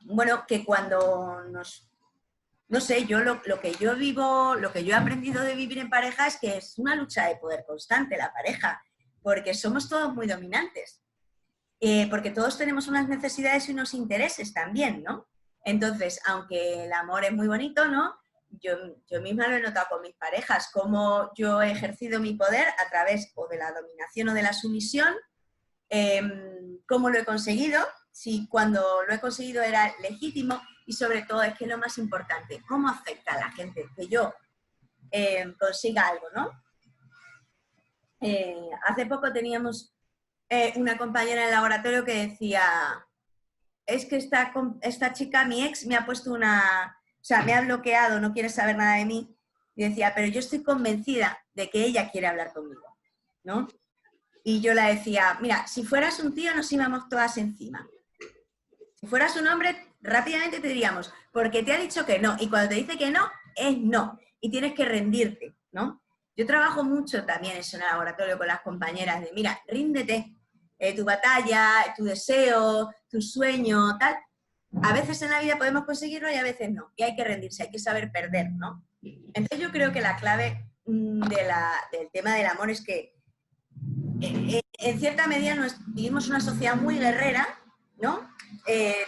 bueno, que cuando no sé, yo lo que yo vivo, lo que yo he aprendido de vivir en pareja es que es una lucha de poder constante la pareja, porque somos todos muy dominantes, porque todos tenemos unas necesidades y unos intereses también, ¿no? Entonces, aunque el amor es muy bonito, ¿no? Yo misma lo he notado con mis parejas, cómo yo he ejercido mi poder a través o de la dominación o de la sumisión, cómo lo he conseguido, si cuando lo he conseguido era legítimo y sobre todo es que lo más importante, cómo afecta a la gente que yo consiga algo, ¿no? Hace poco teníamos una compañera en el laboratorio que decía, es que esta chica, mi ex, me ha puesto o sea, me ha bloqueado, no quiere saber nada de mí. Y decía, pero yo estoy convencida de que ella quiere hablar conmigo, ¿no? Y yo le decía, mira, si fueras un tío nos íbamos todas encima. Si fueras un hombre, rápidamente te diríamos, porque te ha dicho que no. Y cuando te dice que no, es no. Y tienes que rendirte, ¿no? Yo trabajo mucho también eso en el laboratorio con las compañeras de, mira, ríndete. Tu batalla, tu deseo, tu sueño, tal. A veces en la vida podemos conseguirlo y a veces no. Y hay que rendirse, hay que saber perder, ¿no? Entonces yo creo que la clave del tema del amor es que en cierta medida vivimos una sociedad muy guerrera, ¿no?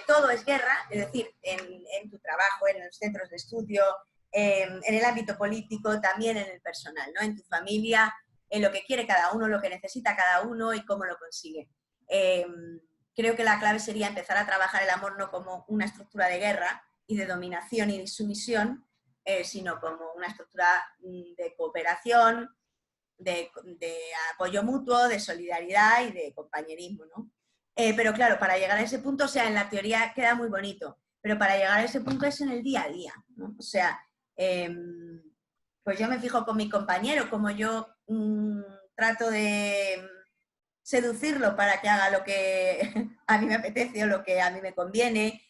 Todo es guerra, es decir, en tu trabajo, en los centros de estudio, en el ámbito político, también en el personal, ¿no? En tu familia, en lo que quiere cada uno, lo que necesita cada uno y cómo lo consigue. Creo creo que la clave sería empezar a trabajar el amor no como una estructura de guerra y de dominación y de sumisión, sino como una estructura de cooperación, de apoyo mutuo, de solidaridad y de compañerismo, ¿no? Pero claro, para llegar a ese punto, o sea, en la teoría queda muy bonito, pero para llegar a ese punto es en el día a día, ¿no? O sea, pues yo me fijo con mi compañero, como yo trato de seducirlo para que haga lo que a mí me apetece o lo que a mí me conviene.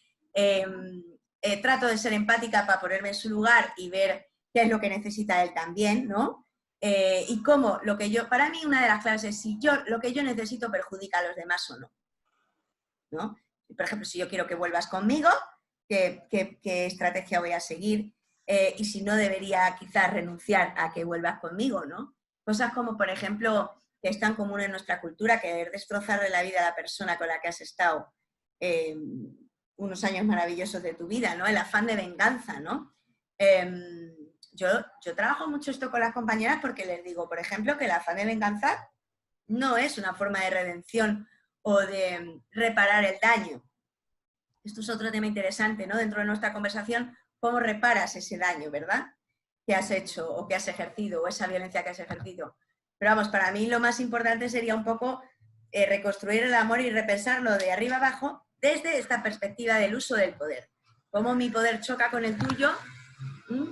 Trato de ser empática para ponerme en su lugar y ver qué es lo que necesita él también, ¿no? Y cómo lo que yo, para mí una de las claves es si lo que yo necesito perjudica a los demás o no, ¿no? Por ejemplo, si yo quiero que vuelvas conmigo, ¿qué estrategia voy a seguir? Y si no, debería quizás renunciar a que vuelvas conmigo, ¿no? Cosas como, por ejemplo, que es tan común en nuestra cultura, que es destrozarle la vida a la persona con la que has estado unos años maravillosos de tu vida, ¿no? El afán de venganza, ¿no? Yo trabajo mucho esto con las compañeras porque les digo, por ejemplo, que el afán de venganza no es una forma de redención o de reparar el daño. Esto es otro tema interesante, ¿no? Dentro de nuestra conversación, ¿cómo reparas ese daño, verdad? Que has hecho o que has ejercido o esa violencia que has ejercido. Pero vamos, para mí lo más importante sería un poco reconstruir el amor y repensarlo de arriba abajo desde esta perspectiva del uso del poder. Cómo mi poder choca con el tuyo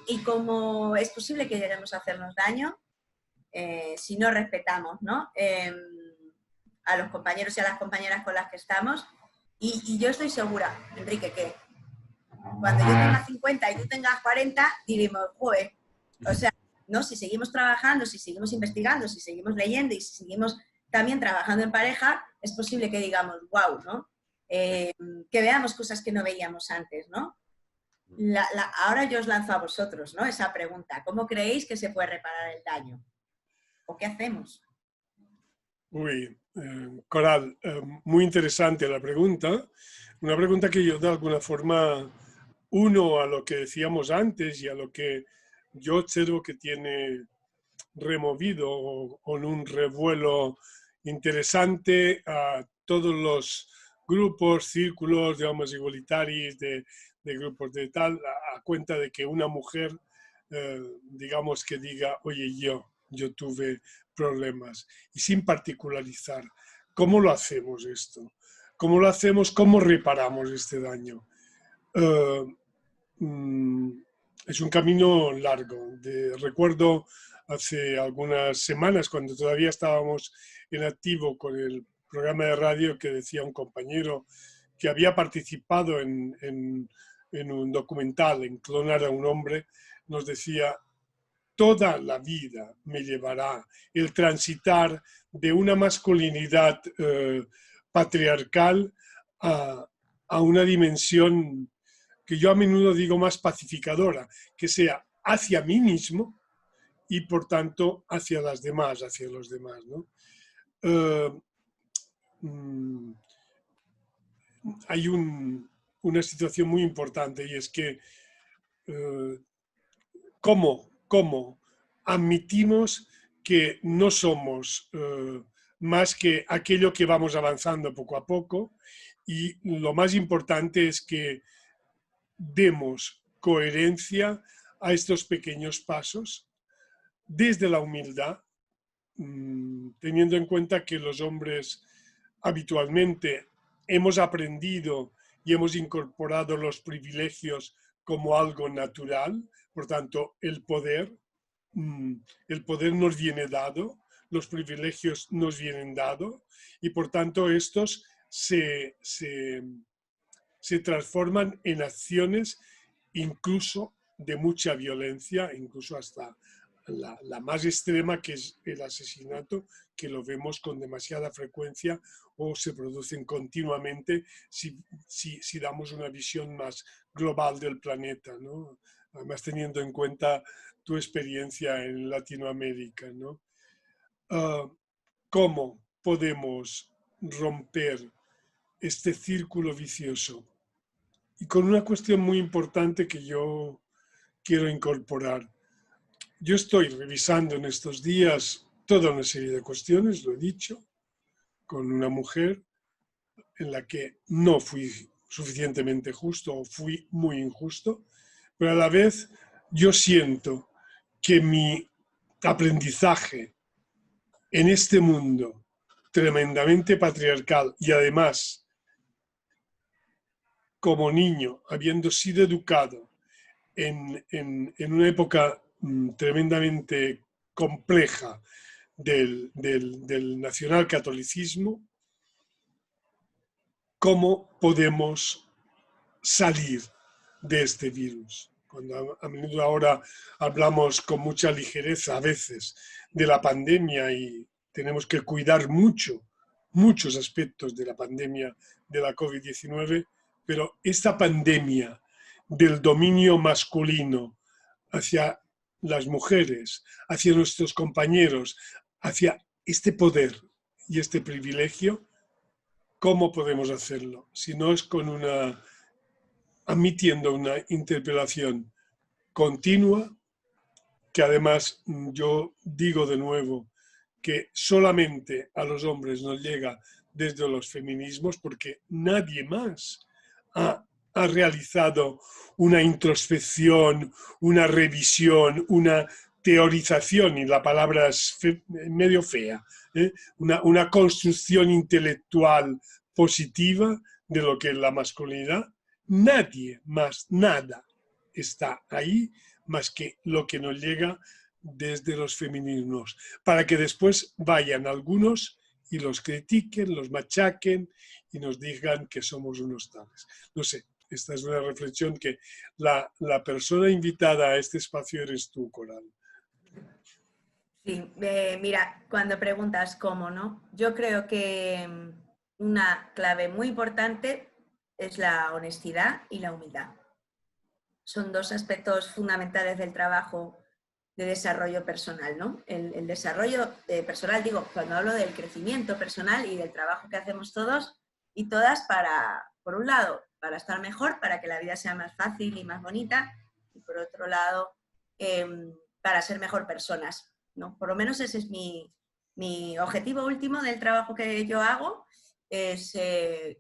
y cómo es posible que lleguemos a hacernos daño si no respetamos, ¿no? A los compañeros y a las compañeras con las que estamos. Y yo estoy segura, Enrique, que cuando yo tenga 50 y tú tengas 40, diremos, joder, o sea, ¿no? Si seguimos trabajando, si seguimos investigando, si seguimos leyendo y si seguimos también trabajando en pareja, es posible que digamos, wow, ¿no? Que veamos cosas que no veíamos antes, ¿no? Ahora yo os lanzo a vosotros, ¿no? Esa pregunta, ¿cómo creéis que se puede reparar el daño? ¿O qué hacemos? Uy, Coral, muy interesante la pregunta. Una pregunta que yo de alguna forma uno a lo que decíamos antes y a lo que yo observo que tiene removido o en un revuelo interesante a todos los grupos, círculos, digamos, igualitarios, de grupos de tal, a cuenta de que una mujer, digamos, que diga, oye, yo tuve problemas, y sin particularizar. ¿Cómo lo hacemos esto? ¿Cómo lo hacemos? ¿Cómo reparamos este daño? Es un camino largo. Recuerdo hace algunas semanas, cuando todavía estábamos en activo con el programa de radio, que decía un compañero que había participado en un documental, en Clonar a un hombre, nos decía, toda la vida me llevará el transitar de una masculinidad patriarcal a una dimensión que yo a menudo digo más pacificadora, que sea hacia mí mismo y por tanto hacia las demás, hacia los demás, ¿no? Hay una situación muy importante y es que ¿cómo admitimos que no somos más que aquello que vamos avanzando poco a poco, y lo más importante es que demos coherencia a estos pequeños pasos desde la humildad, teniendo en cuenta que los hombres habitualmente hemos aprendido y hemos incorporado los privilegios como algo natural. Por tanto, el poder nos viene dado, los privilegios nos vienen dados, y por tanto estos se transforman en acciones incluso de mucha violencia, incluso hasta la más extrema, que es el asesinato, que lo vemos con demasiada frecuencia o se producen continuamente si damos una visión más global del planeta, ¿no? Además teniendo en cuenta tu experiencia en Latinoamérica, ¿no? ¿Cómo podemos romper este círculo vicioso? Y con una cuestión muy importante que yo quiero incorporar. Yo estoy revisando en estos días toda una serie de cuestiones, lo he dicho, con una mujer en la que no fui suficientemente justo o fui muy injusto, pero a la vez yo siento que mi aprendizaje en este mundo tremendamente patriarcal y además como niño, habiendo sido educado en una época tremendamente compleja del nacionalcatolicismo, ¿cómo podemos salir de este virus? Cuando a menudo ahora hablamos con mucha ligereza a veces de la pandemia y tenemos que cuidar muchos aspectos de la pandemia de la COVID-19, pero esta pandemia del dominio masculino hacia las mujeres, hacia nuestros compañeros, hacia este poder y este privilegio, ¿cómo podemos hacerlo? Si no es admitiendo una interpelación continua, que además yo digo de nuevo que solamente a los hombres nos llega desde los feminismos, porque nadie más ha realizado una introspección, una revisión, una teorización, y la palabra es medio fea, una construcción intelectual positiva de lo que es la masculinidad. Nadie más, nada está ahí más que lo que nos llega desde los feminismos, para que después vayan algunos y los critiquen, los machaquen y nos digan que somos unos tales. No sé, esta es una reflexión que la persona invitada a este espacio eres tú, Coral. Sí, mira, cuando preguntas cómo, ¿no? Yo creo que una clave muy importante es la honestidad y la humildad. Son dos aspectos fundamentales del trabajo de desarrollo personal, ¿no? El desarrollo personal, digo, cuando hablo del crecimiento personal y del trabajo que hacemos todos y todas para, por un lado, para estar mejor, para que la vida sea más fácil y más bonita, y por otro lado, para ser mejor personas, ¿no? Por lo menos ese es mi objetivo último del trabajo que yo hago, es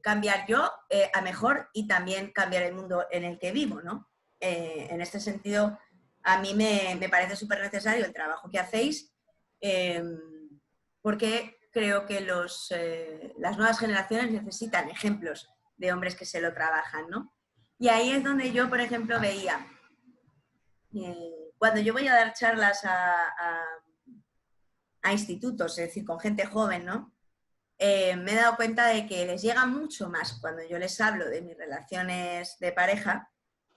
cambiar yo a mejor y también cambiar el mundo en el que vivo, ¿no? En este sentido, a mí me parece súper necesario el trabajo que hacéis, porque creo que las nuevas generaciones necesitan ejemplos de hombres que se lo trabajan, ¿no? Y ahí es donde yo, por ejemplo, veía, cuando yo voy a dar charlas a institutos, es decir, con gente joven, ¿no? Me he dado cuenta de que les llega mucho más cuando yo les hablo de mis relaciones de pareja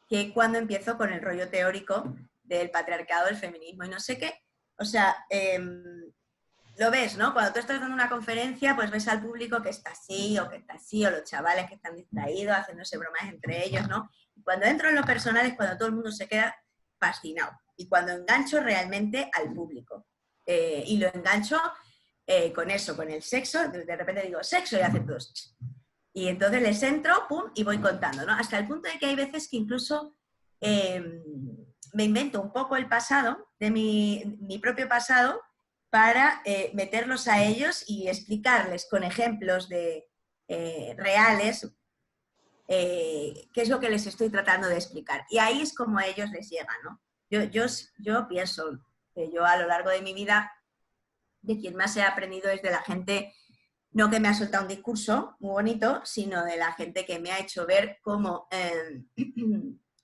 que cuando empiezo con el rollo teórico del patriarcado, del feminismo y no sé qué. O sea, lo ves, ¿no? Cuando tú estás dando una conferencia, pues ves al público que está así, o los chavales que están distraídos, haciéndose bromas entre ellos, ¿no? Y cuando entro en lo personal es cuando todo el mundo se queda fascinado. Y cuando engancho realmente al público. Y lo engancho con eso, con el sexo. De repente digo, sexo, y hacen todos. Y entonces les entro, pum, y voy contando, ¿no? Hasta el punto de que hay veces que incluso me invento un poco el pasado, de mi propio pasado, para meterlos a ellos y explicarles con ejemplos reales qué es lo que les estoy tratando de explicar. Y ahí es como a ellos les llega, ¿no? Yo pienso que yo a lo largo de mi vida, de quien más he aprendido es de la gente, no que me ha soltado un discurso muy bonito, sino de la gente que me ha hecho ver cómo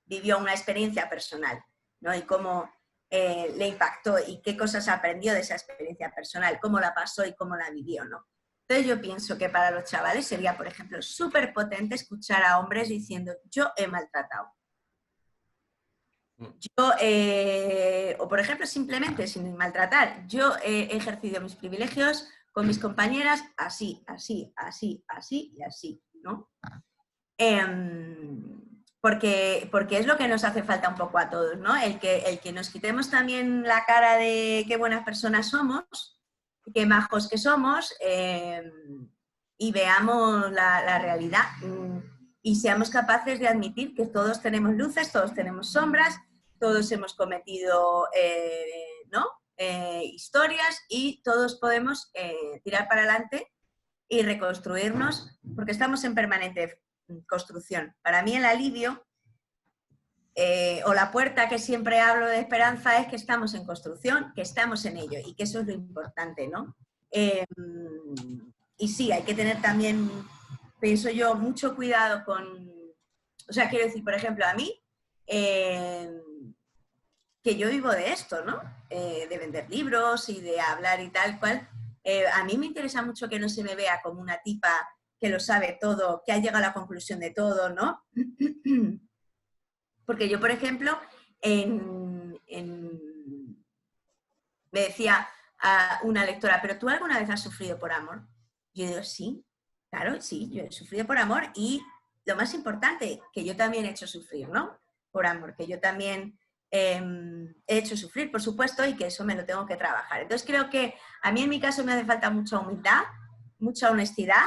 vivió una experiencia personal, ¿no? Y cómo le impactó y qué cosas aprendió de esa experiencia personal, cómo la pasó y cómo la vivió, ¿no? Entonces yo pienso que para los chavales sería, por ejemplo, súper potente escuchar a hombres diciendo, yo he maltratado. Yo, o por ejemplo, simplemente sin maltratar, yo he ejercido mis privilegios con mis compañeras así, así, así, así y así, ¿no? Porque es lo que nos hace falta un poco a todos, ¿no? El que nos quitemos también la cara de qué buenas personas somos, qué majos que somos, y veamos la realidad y seamos capaces de admitir que todos tenemos luces, todos tenemos sombras, todos hemos cometido historias y todos podemos tirar para adelante y reconstruirnos, porque estamos en permanente construcción. Para mí el alivio o la puerta que siempre hablo de esperanza es que estamos en construcción, que estamos en ello y que eso es lo importante, ¿no? Y sí, hay que tener también, pienso yo, mucho cuidado con... O sea, quiero decir, por ejemplo, a mí, que yo vivo de esto, ¿no? De vender libros y de hablar y tal cual. A mí me interesa mucho que no se me vea como una tipa que lo sabe todo, que ha llegado a la conclusión de todo, ¿no? Porque yo, por ejemplo, me decía a una lectora, ¿pero tú alguna vez has sufrido por amor? Yo digo, sí, claro, sí, yo he sufrido por amor y lo más importante, que yo también he hecho sufrir, ¿no? Por amor, que yo también he hecho sufrir, por supuesto, y que eso me lo tengo que trabajar. Entonces creo que a mí en mi caso me hace falta mucha humildad, mucha honestidad,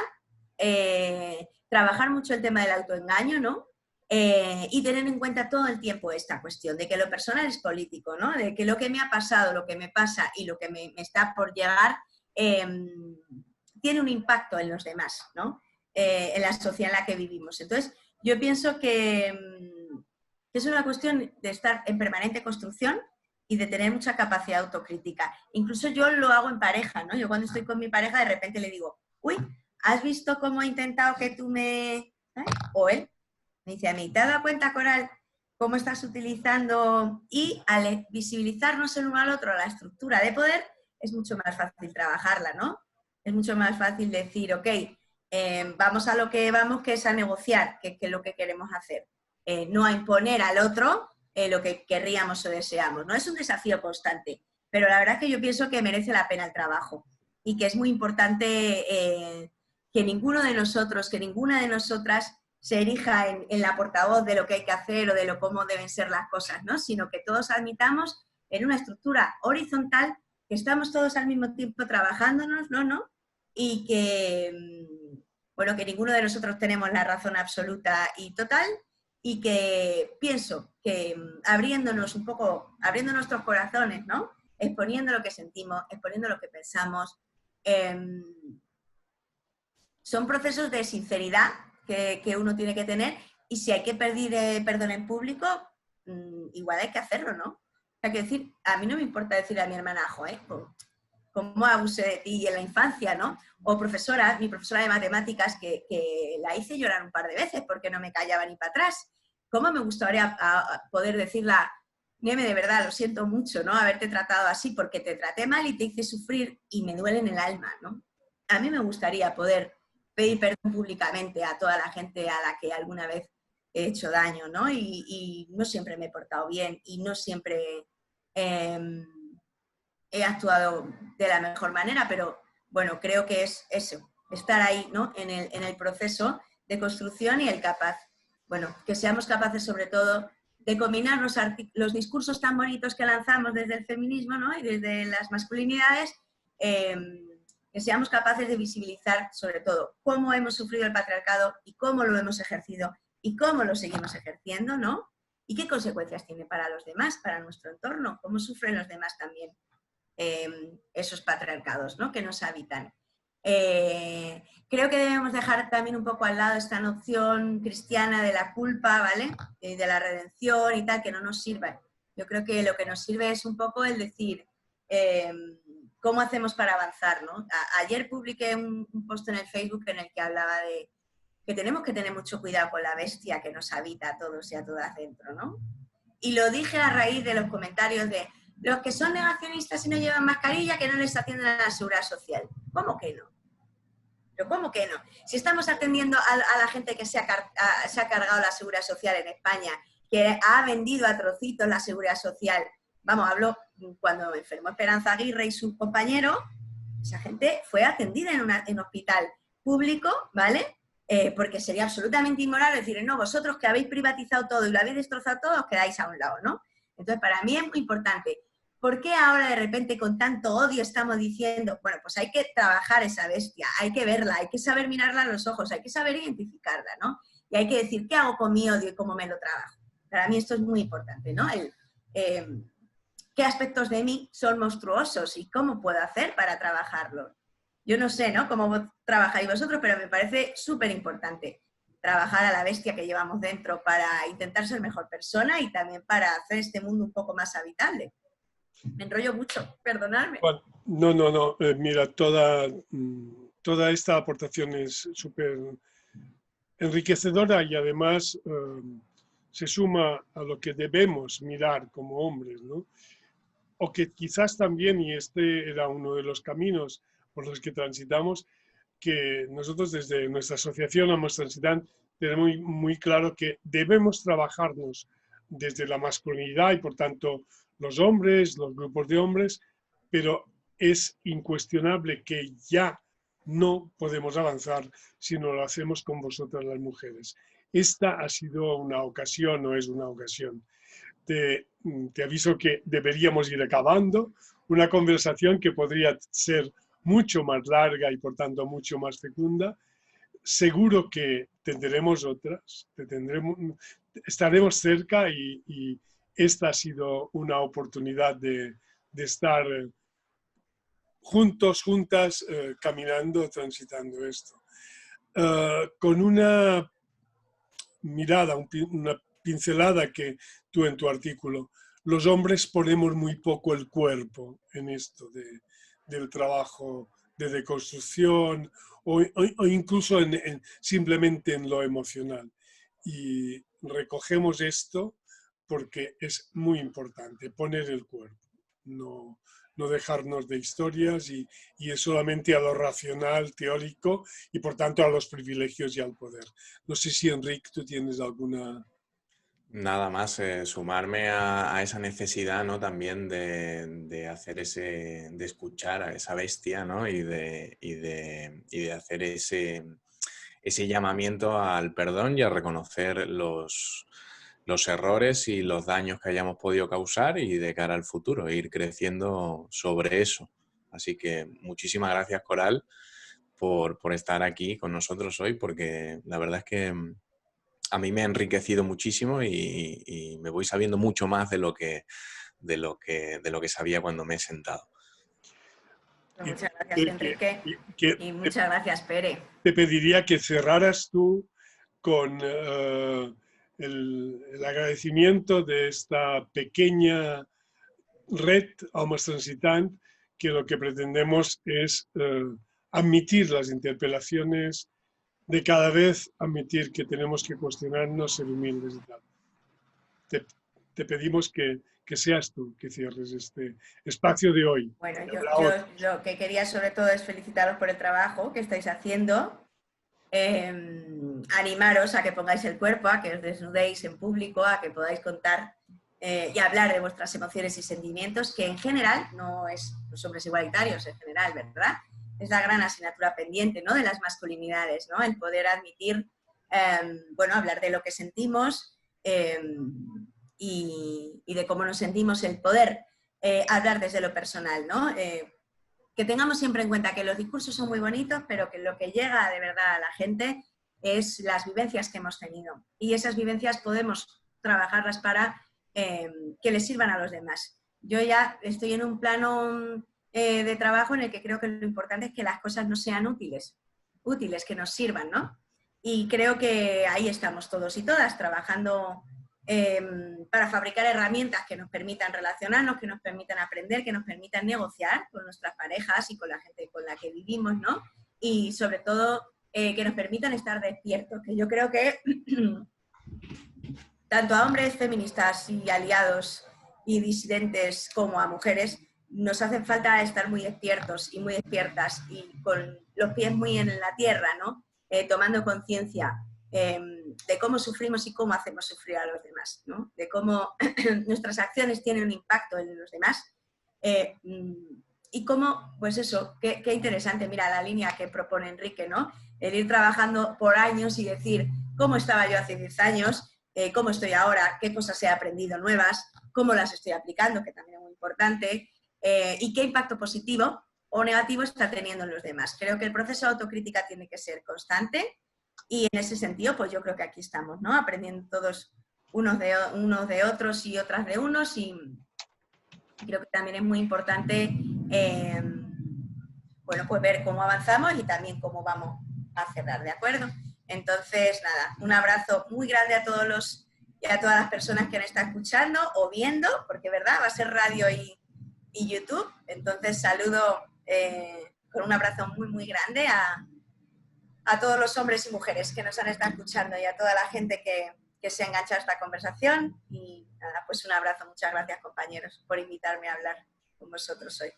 trabajar mucho el tema del autoengaño, ¿no? Y tener en cuenta todo el tiempo esta cuestión de que lo personal es político, ¿no? De que lo que me ha pasado, lo que me pasa y lo que me está por llegar tiene un impacto en los demás, ¿no? En la sociedad en la que vivimos. Entonces, yo pienso que es una cuestión de estar en permanente construcción y de tener mucha capacidad autocrítica. Incluso yo lo hago en pareja, ¿no? Yo cuando estoy con mi pareja de repente le digo, uy, ¿has visto cómo he intentado que tú me...? ¿Eh? O él me dice a mí, ¿te has dado cuenta, Coral, cómo estás utilizando? Y al visibilizarnos el uno al otro la estructura de poder, es mucho más fácil trabajarla, ¿no? Es mucho más fácil decir, ok, vamos a lo que vamos, que es a negociar, que es lo que queremos hacer. No a imponer al otro lo que querríamos o deseamos, ¿no? Es un desafío constante, pero la verdad es que yo pienso que merece la pena el trabajo y que es muy importante que ninguno de nosotros, que ninguna de nosotras se erija en la portavoz de lo que hay que hacer o de cómo deben ser las cosas, ¿no? Sino que todos admitamos en una estructura horizontal que estamos todos al mismo tiempo trabajándonos, ¿no? Y que, bueno, que ninguno de nosotros tenemos la razón absoluta y total y que pienso que abriéndonos un poco, abriendo nuestros corazones, ¿no? Exponiendo lo que sentimos, exponiendo lo que pensamos, son procesos de sinceridad que uno tiene que tener y si hay que pedir perdón en público, igual hay que hacerlo, ¿no? Hay que decir, a mí no me importa decir a mi hermana, joder, cómo abusé de ti en la infancia, ¿no? O profesora, mi profesora de matemáticas, que la hice llorar un par de veces porque no me callaba ni para atrás. ¿Cómo me gustaría poder decirla, Nieme, de verdad, lo siento mucho, ¿no? Haberte tratado así porque te traté mal y te hice sufrir y me duele en el alma, ¿no? A mí me gustaría poder pedir perdón públicamente a toda la gente a la que alguna vez he hecho daño, ¿no? Y no siempre me he portado bien y no siempre he actuado de la mejor manera, pero bueno, creo que es eso, estar ahí, ¿no? En el proceso de construcción y el capaz, bueno, que seamos capaces sobre todo de combinar los discursos tan bonitos que lanzamos desde el feminismo, ¿no? Y desde las masculinidades, que seamos capaces de visibilizar sobre todo cómo hemos sufrido el patriarcado y cómo lo hemos ejercido y cómo lo seguimos ejerciendo, ¿no? Y qué consecuencias tiene para los demás, para nuestro entorno, cómo sufren los demás también esos patriarcados, ¿no? Que nos habitan. Creo que debemos dejar también un poco al lado esta noción cristiana de la culpa, ¿vale? De la redención y tal, que no nos sirve. Yo creo que lo que nos sirve es un poco el decir cómo hacemos para avanzar, ¿no? Ayer publiqué un post en el Facebook en el que hablaba de que tenemos que tener mucho cuidado con la bestia que nos habita a todos y a todas dentro, ¿no? Y lo dije a raíz de los comentarios de los que son negacionistas y no llevan mascarilla, que no les atienden a la seguridad social. ¿Cómo que no? ¿Pero cómo que no? Si estamos atendiendo a la gente que se ha cargado la seguridad social en España, que ha vendido a trocitos la seguridad social, vamos, hablo cuando enfermó Esperanza Aguirre y su compañero, esa gente fue atendida en hospital público, ¿vale? Porque sería absolutamente inmoral decir, no, vosotros que habéis privatizado todo y lo habéis destrozado todo, os quedáis a un lado, ¿no? Entonces, para mí es muy importante. ¿Por qué ahora de repente con tanto odio estamos diciendo, bueno, pues hay que trabajar esa bestia, hay que verla, hay que saber mirarla a los ojos, hay que saber identificarla, ¿no? Y hay que decir, ¿qué hago con mi odio y cómo me lo trabajo? Para mí esto es muy importante, ¿no? ¿Qué aspectos de mí son monstruosos y cómo puedo hacer para trabajarlos? Yo no sé, ¿no?, cómo trabajáis vosotros, pero me parece súper importante trabajar a la bestia que llevamos dentro para intentar ser mejor persona y también para hacer este mundo un poco más habitable. Me enrollo mucho, perdonadme. Bueno, no. Mira, toda esta aportación es súper enriquecedora y además se suma a lo que debemos mirar como hombres, ¿no? O que quizás también, y este era uno de los caminos por los que transitamos, que nosotros desde nuestra asociación Amos Transitant tenemos muy claro que debemos trabajarnos desde la masculinidad y por tanto los hombres, los grupos de hombres, pero es incuestionable que ya no podemos avanzar si no lo hacemos con vosotras las mujeres. Esta ha sido una ocasión, no es una ocasión. Te aviso que deberíamos ir acabando una conversación que podría ser mucho más larga y por tanto mucho más fecunda. Seguro que tendremos otras, estaremos cerca y esta ha sido una oportunidad de estar juntos, juntas, caminando, transitando esto. Con una mirada, una pincelada que tú en tu artículo, los hombres ponemos muy poco el cuerpo en esto del trabajo de deconstrucción o incluso simplemente en lo emocional. Y recogemos esto porque es muy importante, poner el cuerpo, no dejarnos de historias y es solamente a lo racional, teórico y por tanto a los privilegios y al poder. No sé si, Enrique, tú tienes alguna... Nada más, sumarme a esa necesidad, ¿no?, también de hacer de escuchar a esa bestia, ¿no?, y de hacer ese llamamiento al perdón y a reconocer los errores y los daños que hayamos podido causar y de cara al futuro, e ir creciendo sobre eso. Así que muchísimas gracias, Coral, por estar aquí con nosotros hoy, porque la verdad es que a mí me ha enriquecido muchísimo y me voy sabiendo mucho más de lo que sabía cuando me he sentado. Pues muchas gracias, Enrique, y muchas gracias, Pere. Te pediría que cerraras tú con el agradecimiento de esta pequeña red Amos Transitant, que lo que pretendemos es admitir las interpelaciones, de cada vez admitir que tenemos que cuestionarnos, ser humildes y tal. Te pedimos que seas tú que cierres este espacio de hoy. Bueno, yo lo que quería sobre todo es felicitaros por el trabajo que estáis haciendo, animaros a que pongáis el cuerpo, a que os desnudéis en público, a que podáis contar y hablar de vuestras emociones y sentimientos, que en general no es los hombres igualitarios, en general, ¿verdad? Es la gran asignatura pendiente, ¿no?, de las masculinidades, ¿no?, el poder admitir, bueno, hablar de lo que sentimos y de cómo nos sentimos, el poder hablar desde lo personal, ¿no? Que tengamos siempre en cuenta que los discursos son muy bonitos, pero que lo que llega de verdad a la gente es las vivencias que hemos tenido. Y esas vivencias podemos trabajarlas para que les sirvan a los demás. Yo ya estoy en un plano de trabajo en el que creo que lo importante es que las cosas no sean útiles, que nos sirvan, ¿no? Y creo que ahí estamos todos y todas trabajando para fabricar herramientas que nos permitan relacionarnos, que nos permitan aprender, que nos permitan negociar con nuestras parejas y con la gente con la que vivimos, ¿no? Y sobre todo que nos permitan estar despiertos, que yo creo que tanto a hombres feministas y aliados y disidentes como a mujeres nos hace falta estar muy despiertos y muy despiertas y con los pies muy en la tierra, ¿no? Tomando conciencia de cómo sufrimos y cómo hacemos sufrir a los demás, ¿no? De cómo nuestras acciones tienen un impacto en los demás y cómo, pues eso, qué interesante, mira la línea que propone Enrique, ¿no? El ir trabajando por años y decir cómo estaba yo hace 10 años, cómo estoy ahora, qué cosas he aprendido nuevas, cómo las estoy aplicando, que también es muy importante, y qué impacto positivo o negativo está teniendo en los demás. Creo que el proceso de autocrítica tiene que ser constante y en ese sentido, pues yo creo que aquí estamos, ¿no? Aprendiendo todos unos de otros y otras de unos y creo que también es muy importante bueno, pues ver cómo avanzamos y también cómo vamos a cerrar, ¿de acuerdo? Entonces, nada, un abrazo muy grande a todos y a todas las personas que nos están escuchando o viendo, porque verdad, va a ser radio y YouTube. Entonces saludo con un abrazo muy, muy grande a todos los hombres y mujeres que nos han estado escuchando y a toda la gente que se ha enganchado a esta conversación. Y nada, pues un abrazo. Muchas gracias, compañeros, por invitarme a hablar con vosotros hoy.